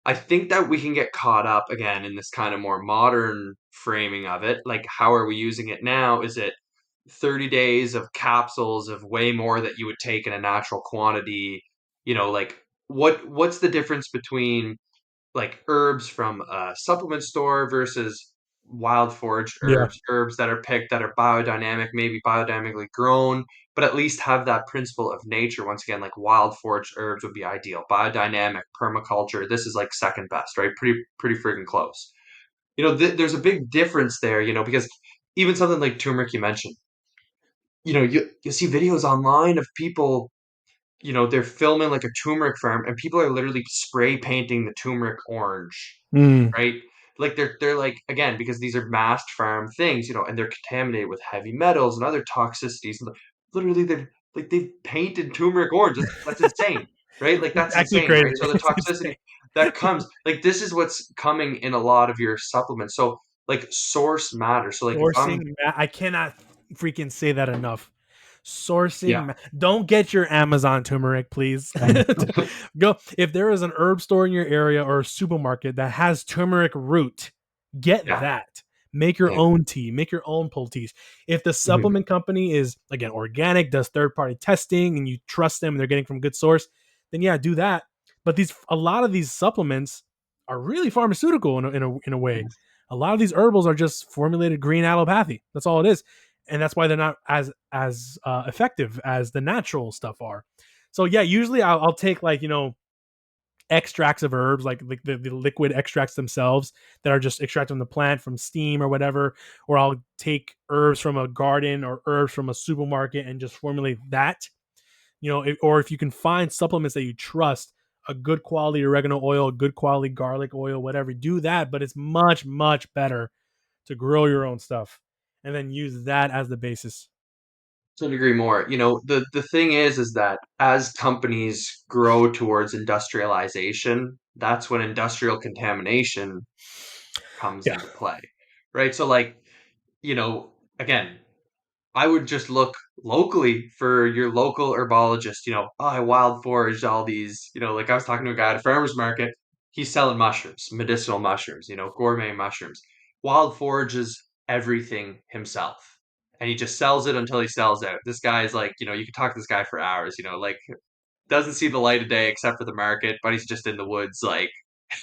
I think that we can get caught up again in this kind of more modern framing of it. Like, how are we using it now? Is it 30 days of capsules of way more that you would take in a natural quantity? Like what's the difference between like herbs from a supplement store versus wild foraged
Yeah.
herbs that are picked that are biodynamic, maybe biodynamically grown, but at least have that principle of nature. Once again, like wild foraged herbs would be ideal. Biodynamic, permaculture, this is like second best, right? Pretty freaking close. There's a big difference there, because even something like turmeric you mentioned, you see videos online of people, they're filming like a turmeric farm and people are literally spray painting the turmeric orange,
Mm.
right? Like they're like again because these are massed farm things, and they're contaminated with heavy metals and other toxicities. Literally, they're like they've painted turmeric orange. That's insane, right? Like
It's
that's
actually
insane,
crazy.
right? So the
It's
toxicity
insane.
that comes, like this is what's coming in a lot of your supplements. So like source matters. So like if I'm
I cannot freaking say that enough.
yeah,
Don't get your Amazon turmeric, please. Go if there is an herb store in your area or a supermarket that has turmeric root, get
yeah,
that. Make your
yeah,
own tea, make your own pull teas. If the
mhm,
supplement company is again organic, does third party testing, and you trust them and they're getting from good source, then yeah, do that. But a lot of these supplements are really pharmaceutical in a way. A lot of these herbals are just formulated green allopathy. That's all it is, and that's why they're not as effective as the natural stuff are. So yeah, usually I'll take like extracts of herbs, like the liquid extracts themselves that are just extracted from the plant from steam or whatever, or I'll take herbs from a garden or herbs from a supermarket and just formulate that. Or if you can find supplements that you trust, a good quality oregano oil, a good quality garlic oil, whatever. Do that, but it's much, much better to grow your own stuff and then use that as the basis.
Couldn't agree more. The thing is that as companies grow towards industrialization, that's when industrial contamination comes
Yeah.
into play, right? So, like, again, I would just look locally for your local herbologist. Oh, I wild foraged all these. Like I was talking to a guy at a farmer's market. He's selling mushrooms, medicinal mushrooms, gourmet mushrooms. Wild forages everything himself. And he just sells it until he sells out. This guy is like, you could talk to this guy for hours, like doesn't see the light of day except for the market, but he's just in the woods, like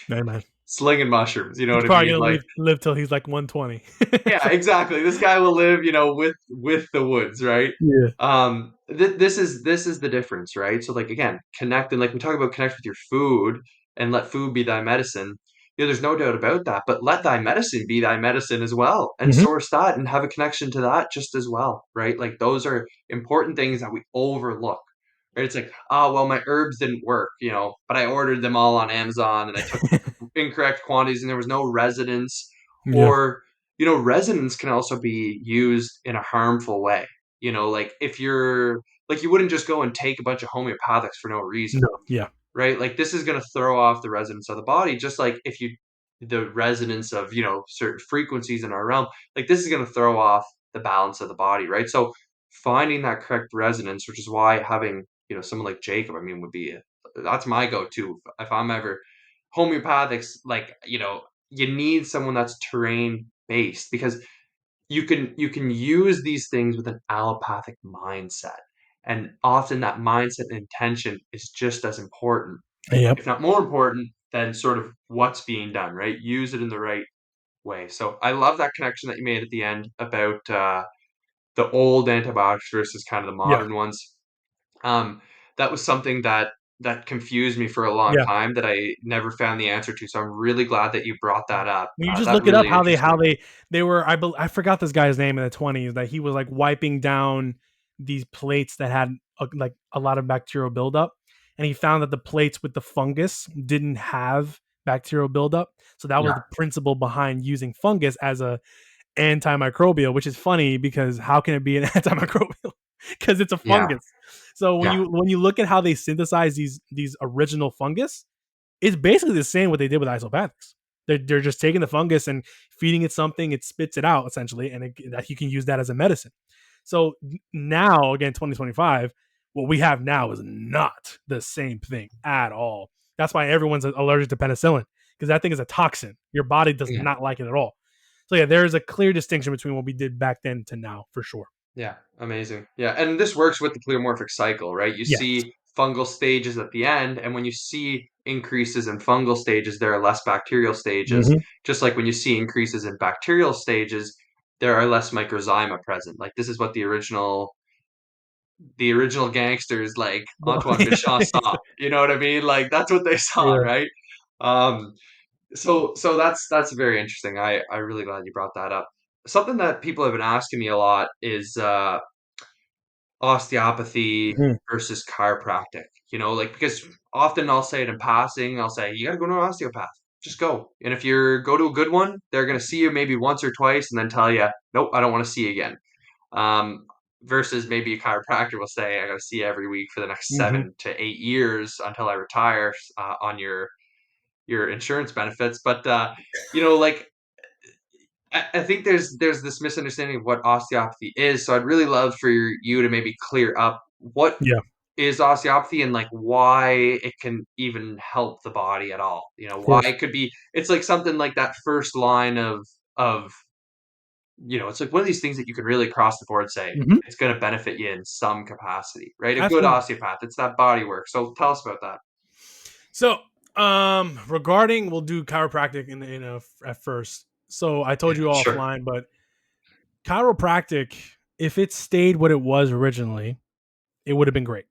Hey, man.
slinging mushrooms. You know
He's
what I
probably
mean?
gonna
Like,
live till he's like 120.
yeah, exactly. This guy will live, with the woods, right?
Yeah.
This is the difference, right? So, like, again, connect, and like we talk about, connect with your food and let food be thy medicine. There's no doubt about that. But let thy medicine be thy medicine as well, and
Hmm.
source that and have a connection to that just as well, right? Like those are important things that we overlook. Right? It's like, oh well, my herbs didn't work, but I ordered them all on Amazon and I took incorrect quantities and there was no resonance,
Yeah.
or resonance can also be used in a harmful way. Like if you're like, you wouldn't just go and take a bunch of homeopathics for no reason,
No. Yeah.
right? Like this is going to throw off the resonance of the body, just like if you the resonance of certain frequencies in our realm, like this is going to throw off the balance of the body, right? So finding that correct resonance, which is why having someone like Jacob, I mean, would be that's my go-to if I'm ever homeopathics. Like, you need someone that's terrain based, because you can use these things with an allopathic mindset, and often that mindset and intention is just as important,
Yep.
if not more important, than sort of what's being done, right? Use it in the right way. So I love that connection that you made at the end about the old antibiotics versus kind of the
Yeah.
modern ones. um, that was something that confused me for a long
Yeah.
time, that I never found the answer to, so I'm really glad that you brought that up.
You just
That
look it up
really
how they
interests
how
me.
they were. I forgot this guy's name in the 20s that he was like wiping down these plates that had like a lot of bacterial buildup, and he found that the plates with the fungus didn't have bacterial buildup. So that was
Yeah,
the principle behind using fungus as a antimicrobial, which is funny because how can it be an antimicrobial? Because it's a
yeah,
fungus. So when
yeah,
you look at how they synthesize these original fungus, it's basically the same what they did with isopathics. They're just taking the fungus and feeding it something, it spits it out essentially, and that you can use that as a medicine. So now, again, 2025, what we have now is not the same thing at all. That's why everyone's allergic to penicillin, because that thing is a toxin. Your body does
yeah.
not like it at all. So yeah, there is a clear distinction between what we did back then to now, for sure.
Yeah, amazing. Yeah, and this works with the pleomorphic cycle, right? You
Yes.
see fungal stages at the end, and when you see increases in fungal stages, there are less bacterial stages.
Mm-hmm.
Just like when you see increases in bacterial stages, there are less microzyma present. Like this is what the original gangsters, like Antoine Michon, saw. You know what I mean? Like that's what they saw,
Yeah.
right? Um, so that's very interesting. I really glad you brought that up. Something that people have been asking me a lot is osteopathy
Mhm.
versus chiropractic. Like, because often I'll say it in passing, I'll say, you got to go to an osteopath. Just go. And if you go to a good one, they're going to see you maybe once or twice and then tell you, nope, I don't want to see you again. Um, versus maybe a chiropractor will say, I got to see you every week for the next
Mhm.
7 to 8 years until I retire, on your insurance benefits. But, like, I think there's this misunderstanding of what osteopathy is. So I'd really love for you to maybe clear up what
Yeah,
is osteopathy, and like why it can even help the body at all.
of
Why
course.
it could be. It's like something like that first line of it's like one of these things that you can really across the board say
Mhm.
it's going to benefit you in some capacity, right? A good
Absolutely.
osteopath, it's that body work. So tell us about that.
So, regarding, we'll do chiropractic at first. So I told
Yeah,
you
sure.
offline, but chiropractic, if it stayed what it was originally, it would have been great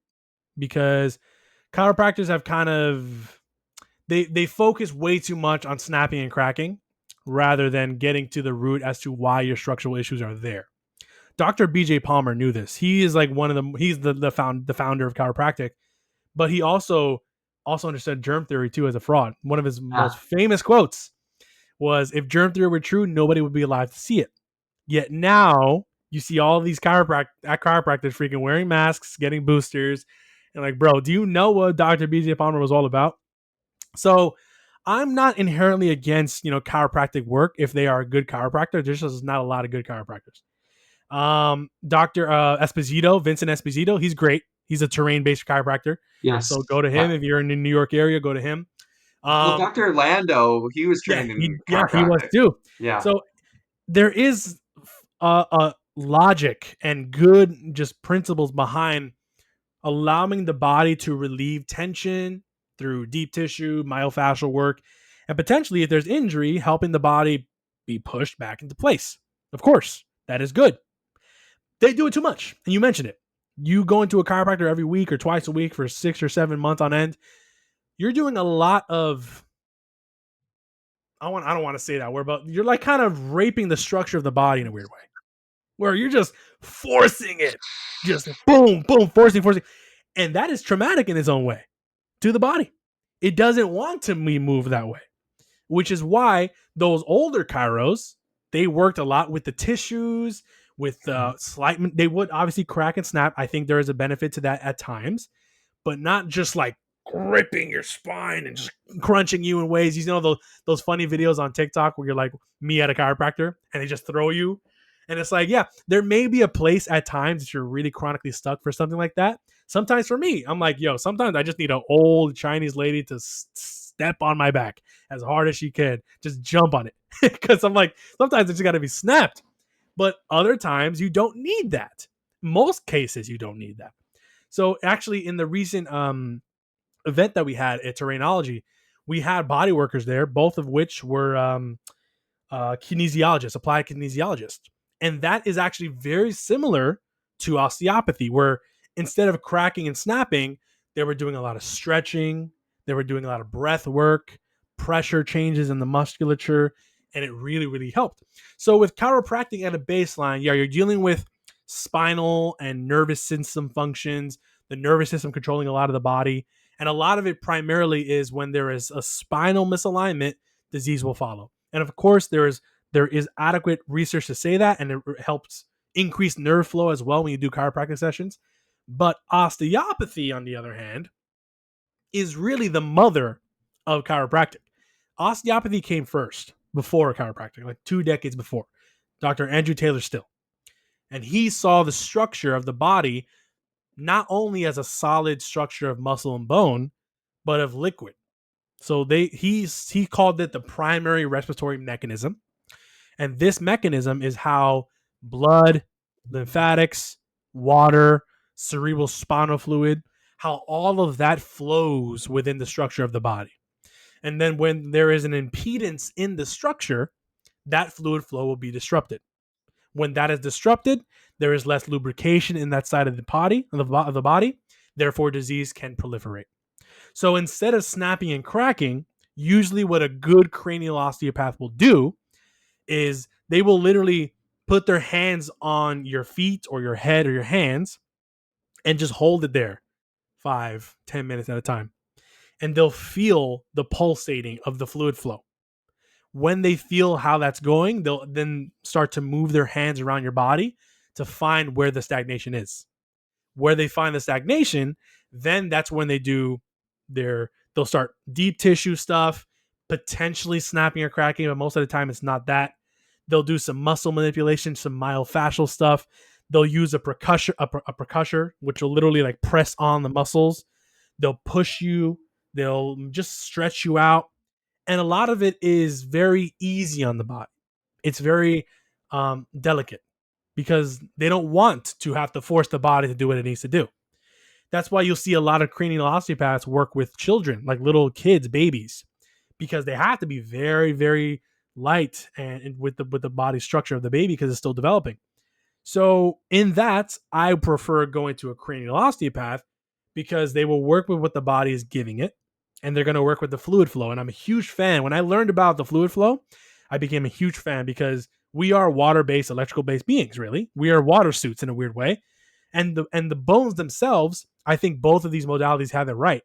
because chiropractors have kind of they focus way too much on snapping and cracking rather than getting to the root as to why your structural issues are there. Dr. BJ Palmer knew this. He is like one of the he's the founder of chiropractic, but he also also understood germ theory too as a fraud. One of his most
Ah,
famous quotes was, if germ theory were true, nobody would be alive to see it. Yet now you see all of these chiropractors freaking wearing masks, getting boosters. And like, bro, do you know what Dr. BJ Palmer was all about? So I'm not inherently against, chiropractic work if they are a good chiropractor. There's just not a lot of good chiropractors. Dr. Esposito, Vincent Esposito, he's great. He's a terrain-based chiropractor. So
yes.
go to him.
Yeah.
If you're in the New York area, go to him.
Well,
Um,
Dr. Lando, he was
yeah,
trained in
he was
chiropractic.
too.
Yeah.
So there is a logic and good just principles behind allowing the body to relieve tension through deep tissue, myofascial work, and potentially, if there's injury, helping the body be pushed back into place. Of course, that is good. They do it too much, and you mentioned it. You go into a chiropractor every week or twice a week for 6 or 7 months on end. You're doing a lot of, I don't want to say that word, but you're like kind of raping the structure of the body in a weird way, where you're just forcing it, just boom, boom, forcing, and that is traumatic in its own way to the body. It doesn't want to be moved that way, which is why those older chiros, they worked a lot with the tissues, with the slight. They would obviously crack and snap. I think there is a benefit to that at times, but not just like gripping your spine and just crunching you in ways. Those funny videos on TikTok where you're like me at a chiropractor and they just throw you. And it's like, yeah, there may be a place at times that you're really chronically stuck for something like that. Sometimes for me, I'm like, yo, sometimes I just need an old Chinese lady to step on my back as hard as she can, just jump on it. Because I'm like, sometimes it's got to be snapped. But other times you don't need that. Most cases you don't need that. So actually, in the recent event that we had at Terrainology, we had body workers there, both of which were kinesiologists, applied kinesiologists. And that is actually very similar to osteopathy, where instead of cracking and snapping, they were doing a lot of stretching, they were doing a lot of breath work, pressure changes in the musculature, and it really, really helped. So with chiropractic at a baseline, yeah, you're dealing with spinal and nervous system functions, the nervous system controlling a lot of the body. And a lot of it primarily is when there is a spinal misalignment, disease will follow. And of course, there is adequate research to say that, and it helps increase nerve flow as well when you do chiropractic sessions. But osteopathy, on the other hand, is really the mother of chiropractic. Osteopathy came first before chiropractic, like 2 decades before. Dr. Andrew Taylor Still. And he saw the structure of the body not only as a solid structure of muscle and bone, but of liquid. So he called it the primary respiratory mechanism. And this mechanism is how blood, lymphatics, water, cerebral spinal fluid, how all of that flows within the structure of the body. And then when there is an impedance in the structure, that fluid flow will be disrupted. When that is disrupted, there is less lubrication in that side of the body. Therefore, disease can proliferate. So instead of snapping and cracking, usually what a good cranial osteopath will do is they will literally put their hands on your feet or your head or your hands and just hold it there 5-10 minutes at a time. And they'll feel the pulsating of the fluid flow. When they feel how that's going, they'll then start to move their hands around your body to find where the stagnation is. Where they find the stagnation, then that's when they'll start deep tissue stuff, potentially snapping or cracking, but most of the time it's not that. They'll do some muscle manipulation, some myofascial stuff. They'll use a percussor, which will literally like press on the muscles. They'll push you. They'll just stretch you out. And a lot of it is very easy on the body. It's very delicate because they don't want to have to force the body to do what it needs to do. That's why you'll see a lot of cranial osteopaths work with children, like little kids, babies, because they have to be very, very light and with the body structure of the baby because it's still developing. So in that, I prefer going to a cranial osteopath because they will work with what the body is giving it, and they're going to work with the fluid flow. And I'm a huge fan. When I learned about the fluid flow, I became a huge fan because we are water-based, electrical-based beings. Really, we are water suits in a weird way, and the bones themselves. I think both of these modalities have it right.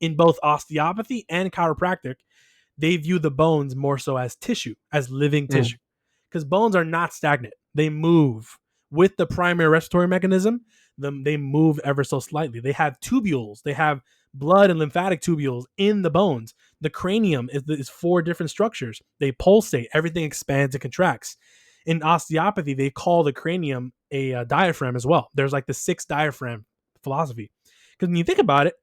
In both osteopathy and chiropractic, they view the bones more so as tissue, as living
Mm.
tissue, because bones are not stagnant. They move with the primary respiratory mechanism. They move ever so slightly. They have tubules. They have blood and lymphatic tubules in the bones. The cranium is four different structures. They pulsate. Everything expands and contracts. In osteopathy, they call the cranium a diaphragm as well. There's like the six diaphragm philosophy. Because when you think about it,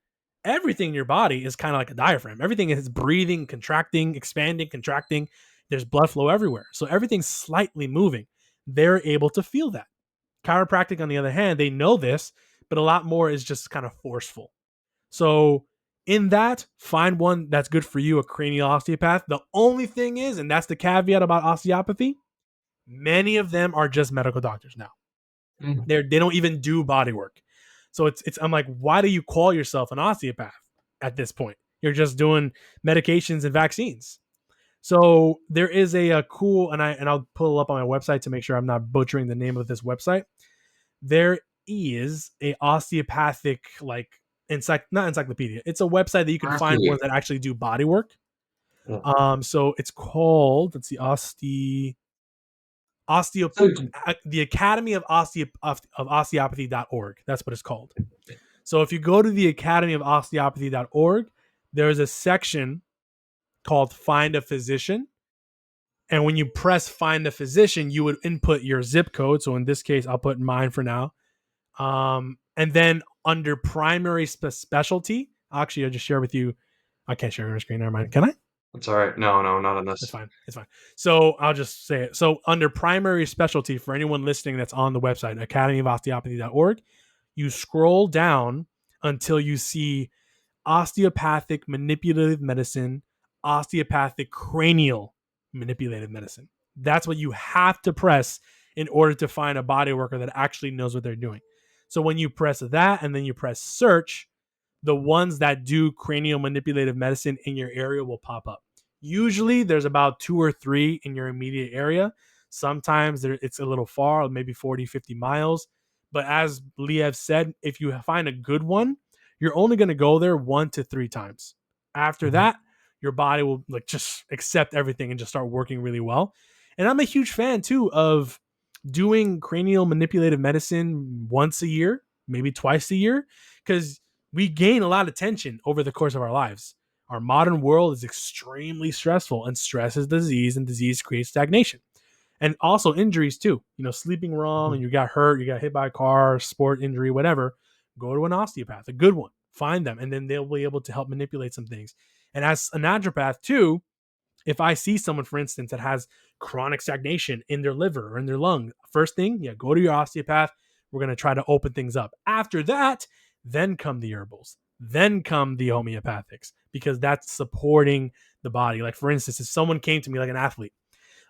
everything in your body is kind of like a diaphragm. Everything is breathing, contracting, expanding, contracting. There's blood flow everywhere. So everything's slightly moving. They're able to feel that. Chiropractic, on the other hand, they know this, but a lot more is just kind of forceful. So in that, find one that's good for you, a cranial osteopath. The only thing is, and that's the caveat about osteopathy, many of them are just medical doctors now.
Mm.
They don't even do body work. So it's I'm like, why do you call yourself an osteopath at this point? You're just doing medications and vaccines. So there is a cool, and I'll pull up on my website to make sure I'm not butchering the name of this website. There is a osteopathic not encyclopedia. It's a website that you can find
Actually,
ones that actually do body work.
yeah.
So it's called, let's see, osteo
So,
the Academy of Osteopathy.org. That's what it's called. So if you go to the Academy of Osteopathy.org, there's a section called Find a Physician. And when you press Find a Physician, you would input your zip code. So in this case, I'll put mine for now. And then under primary specialty, actually, I'll just share with you. I can't share your screen. Never mind. Can I?
it's all right. No, no, not on
It's
this.
fine. It's fine. So I'll just say it. So under primary specialty, for anyone listening that's on the website, academyofosteopathy.org, you scroll down until you see osteopathic manipulative medicine, osteopathic cranial manipulative medicine. That's what you have to press in order to find a body worker that actually knows what they're doing. So when you press that and then you press search, the ones that do cranial manipulative medicine in your area will pop up. Usually there's about 2 or 3 in your immediate area. Sometimes it's a little far, maybe 40, 50 miles. But as Liev said, if you find a good one, you're only going to go there 1 to 3 times. After
Mhm.
that, your body will like just accept everything and just start working really well. And I'm a huge fan too of doing cranial manipulative medicine once a year, maybe twice a year, because we gain a lot of tension over the course of our lives. Our modern world is extremely stressful, and stress is disease, and disease creates stagnation. And also injuries too. You know, sleeping wrong and
Mhm.
you got hurt, you got hit by a car, sport injury, whatever. Go to an osteopath, a good one. Find them, and then they'll be able to help manipulate some things. And as a naturopath too, if I see someone, for instance, that has chronic stagnation in their liver or in their lung, first thing, yeah, go to your osteopath. We're going to try to open things up. After that, then come the herbals, then come the homeopathics, because that's supporting the body. Like, for instance, if someone came to me like an athlete,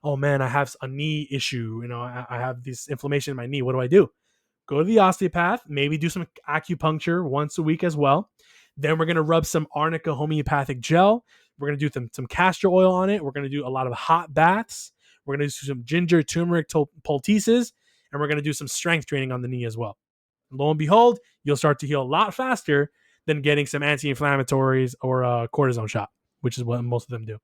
oh man, I have a knee issue, I have this inflammation in my knee. What do I do? Go to the osteopath, maybe do some acupuncture once a week as well. Then we're going to rub some arnica homeopathic gel. We're going to do some castor oil on it. We're going to do a lot of hot baths. We're going to do some ginger turmeric poultices, and we're going to do some strength training on the knee as well. And lo and behold, you'll start to heal a lot faster than getting some anti-inflammatories or a cortisone shot, which is what most of them do.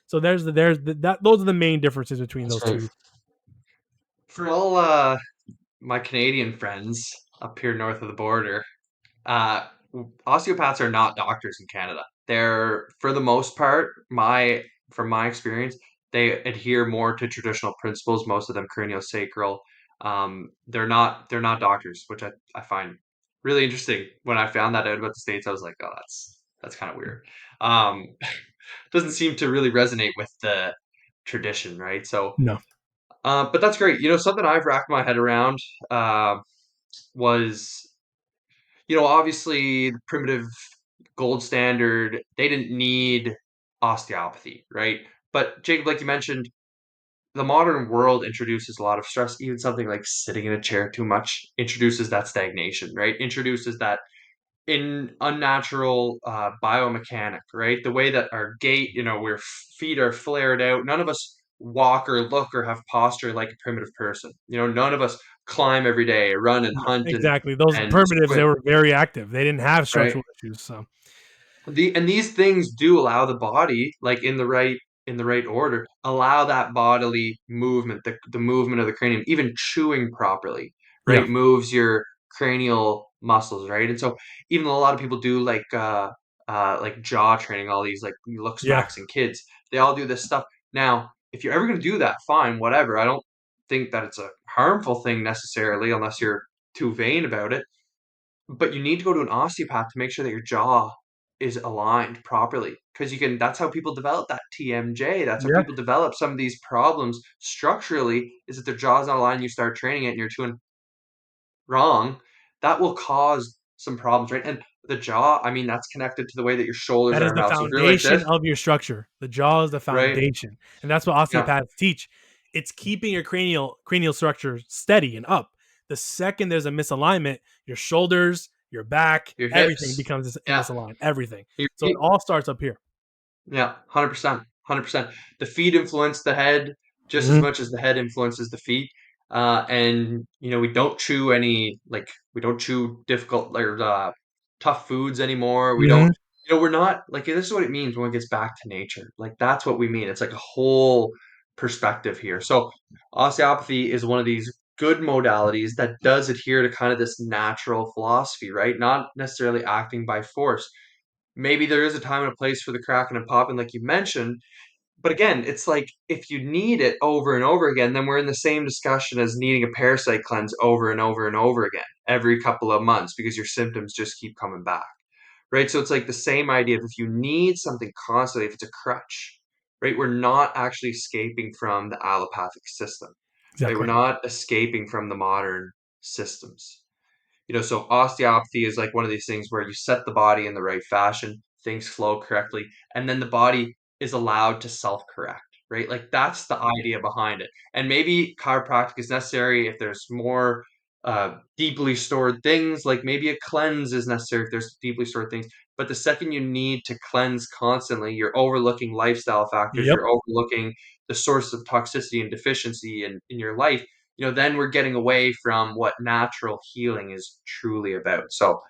So those are the main differences between
That's
those
great.
two.
For all my Canadian friends up here north of the border, uh, osteopaths are not doctors in Canada. They're, for the most part, from my experience, they adhere more to traditional principles. Most of them craniosacral. They're not doctors, which I find really interesting. When I found that out about the States, I was like, oh, that's kind of weird. Um, doesn't seem to really resonate with the tradition, right? So,
No,
but that's great. Something I've racked my head around uh, was, obviously the primitive gold standard, they didn't need osteopathy, right? But Jacob, like you mentioned, the modern world introduces a lot of stress. Even something like sitting in a chair too much introduces that stagnation, right? Introduces that in unnatural biomechanic, right? The way that our gait, where feet are flared out. None of us walk or look or have posture like a primitive person. None of us climb every day, run and
no,
hunt and
exactly. Those
and
primitives, they
swim,
were very active. They didn't have
right?
structural issues. So
These things do allow the body, like in the right order, allow that bodily movement, the movement of the cranium, even chewing properly,
Yeah.
right, moves your cranial muscles, right? And so even though a lot of people do like jaw training, all these like look
Yeah.
smacks and kids, they all do this stuff. Now, if you're ever gonna do that, fine, whatever. I don't think that it's a harmful thing necessarily, unless you're too vain about it, but you need to go to an osteopath to make sure that your jaw is aligned properly, because you can that's how people develop that TMJ. That's how
Yeah.
people develop some of these problems structurally, is that their jaw's not aligned. You start training it and you're doing wrong. That will cause some problems, right? And the jaw, I mean, that's connected to the way that your shoulders
That
are
is
in
the
mouth. So if you're like
foundation
this,
of your structure. The jaw is the
right?
foundation. And that's what
Yeah,
osteopaths teach. It's keeping your cranial structure steady and up. The second there's a misalignment, your shoulders, your back,
your
everything
hips.
becomes
Yeah,
misaligned. Everything.
your
So it all starts up here.
Yeah, 100%. 100%. The feet influence the head just as
Mm-hmm.
much as the head influences the feet. And we don't chew we don't chew difficult or tough foods anymore. We
Mm-hmm.
don't, we're not like this is what it means when it gets back to nature. Like that's what we mean. It's like a whole perspective here. So osteopathy is one of these good modalities that does adhere to kind of this natural philosophy, right? Not necessarily acting by force. Maybe there is a time and a place for the cracking and popping, like you mentioned. But again, it's like if you need it over and over again, then we're in the same discussion as needing a parasite cleanse over and over and over again every couple of months because your symptoms just keep coming back. Right. So it's like the same idea of if you need something constantly, if it's a crutch, right, we're not actually escaping from the allopathic system. Right. We're
Exactly.
not escaping from the modern systems. So osteopathy is like one of these things where you set the body in the right fashion, things flow correctly, and then the body is allowed to self-correct, right? Like that's the idea behind it. And maybe chiropractic is necessary if there's more deeply stored things, like maybe a cleanse is necessary if there's deeply stored things. But the second you need to cleanse constantly, you're overlooking lifestyle factors,
Yep.
you're overlooking the source of toxicity and deficiency in your life. Then we're getting away from what natural healing is truly about. So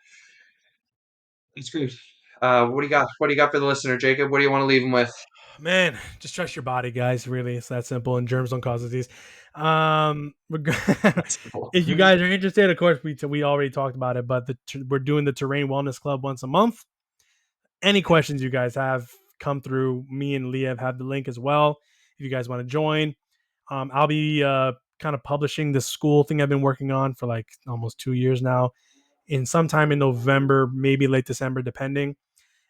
it's great. What do you got? What do you got for the listener, Jacob? What do you want to leave them with?
Man, just trust your body, guys. Really, it's that simple. And germs don't cause disease.
That's simple.
If you guys are interested, of course, we already talked about it, but we're doing the Terrain Wellness Club once a month. Any questions you guys have, come through. Me and Leah have the link as well. If you guys want to join, I'll be kind of publishing this school thing I've been working on for like almost 2 years now. In sometime in November, maybe late December, depending,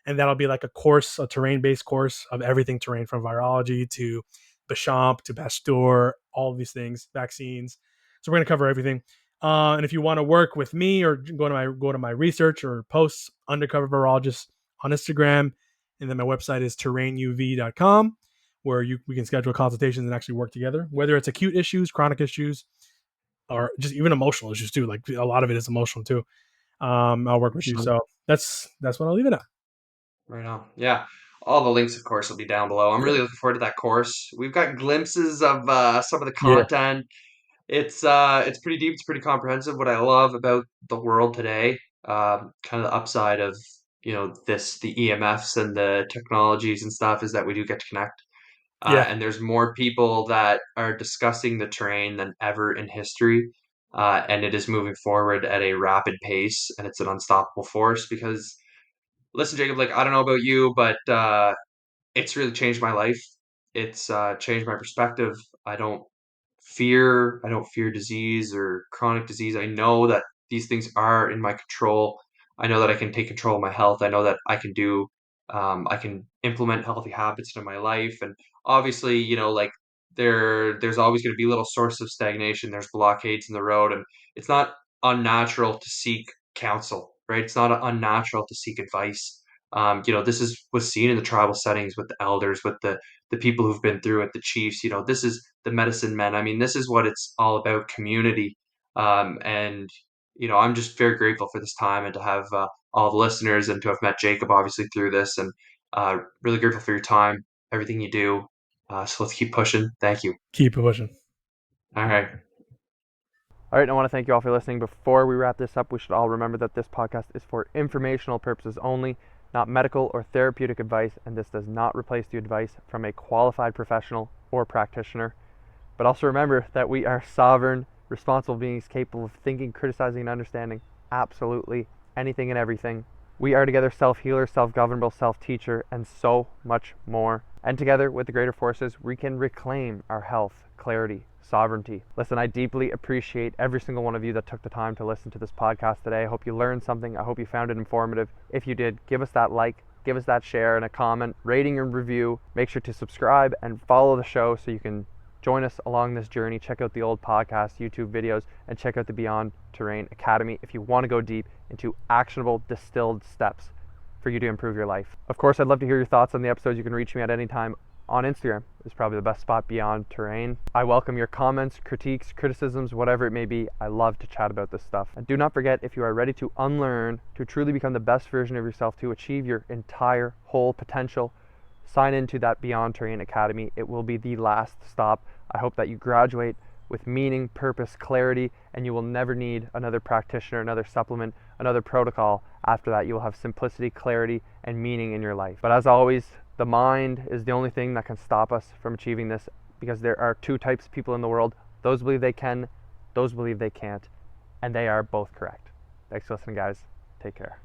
and that'll be like a course, a terrain-based course of everything terrain, from virology to Bechamp to Pasteur, all of these things, vaccines. So we're going to cover everything. And if you want to work with me or go to my research or posts, Undercover Virologist on Instagram, and then my website is terrainuv.com, where we can schedule consultations and actually work together, whether it's acute issues, chronic issues, or just even emotional issues too. Like a lot of it is emotional too. I'll work with you. So that's what I'll leave it at.
Right on. Yeah. All the links, of course, will be down below. I'm really looking forward to that course. We've got glimpses of some of the
Yeah.
content. It's pretty deep. It's pretty comprehensive. What I love about the world today, kind of the upside of the EMFs and the technologies and stuff, is that we do get to connect.
Yeah.
And there's more people that are discussing the terrain than ever in history. And it is moving forward at a rapid pace, and it's an unstoppable force. Because, listen, Jacob, like I don't know about you, but it's really changed my life. It's changed my perspective. I don't I don't fear disease or chronic disease. I know that these things are in my control. I know that I can take control of my health. I know that I can implement healthy habits into my life. And obviously, like there's always going to be little sources of stagnation. There's blockades in the road, and it's not unnatural to seek counsel, right? It's not unnatural to seek advice. This was seen in the tribal settings with the elders, with the people who've been through it, the chiefs. This is the medicine men. I mean, this is what it's all about, community. And I'm just very grateful for this time and to have all the listeners and to have met Jacob obviously through this, and really grateful for your time, everything you do. So let's keep pushing. Thank you.
Keep pushing.
All right.
All right, I want to thank you all for listening. Before we wrap this up, we should all remember that this podcast is for informational purposes only, not medical or therapeutic advice, and this does not replace the advice from a qualified professional or practitioner. But also remember that we are sovereign, responsible beings capable of thinking, criticizing, and understanding absolutely anything and everything. We are together self-healer, self-governable, self-teacher, and so much more. And together with the greater forces, we can reclaim our health, clarity, sovereignty. Listen, I deeply appreciate every single one of you that took the time to listen to this podcast today. I hope you learned something. I hope you found it informative. If you did, give us that like, give us that share and a comment, rating and review. Make sure to subscribe and follow the show so you can join us along this journey. Check out the old podcast, YouTube videos, and check out the Beyond Terrain Academy if you want to go deep into actionable, distilled steps for you to improve your life. Of course, I'd love to hear your thoughts on the episodes. You can reach me at any time on Instagram. It's probably the best spot, Beyond Terrain. I welcome your comments, critiques, criticisms, whatever it may be. I love to chat about this stuff. And do not forget, if you are ready to unlearn, to truly become the best version of yourself, to achieve your entire whole potential, sign into that Beyond Terrain Academy. It will be the last stop. I hope that you graduate with meaning, purpose, clarity, and you will never need another practitioner, another supplement, another protocol. After that, you will have simplicity, clarity, and meaning in your life. But as always, the mind is the only thing that can stop us from achieving this, because there are two types of people in the world. Those believe they can, those believe they can't, and they are both correct. Thanks for listening, guys. Take care.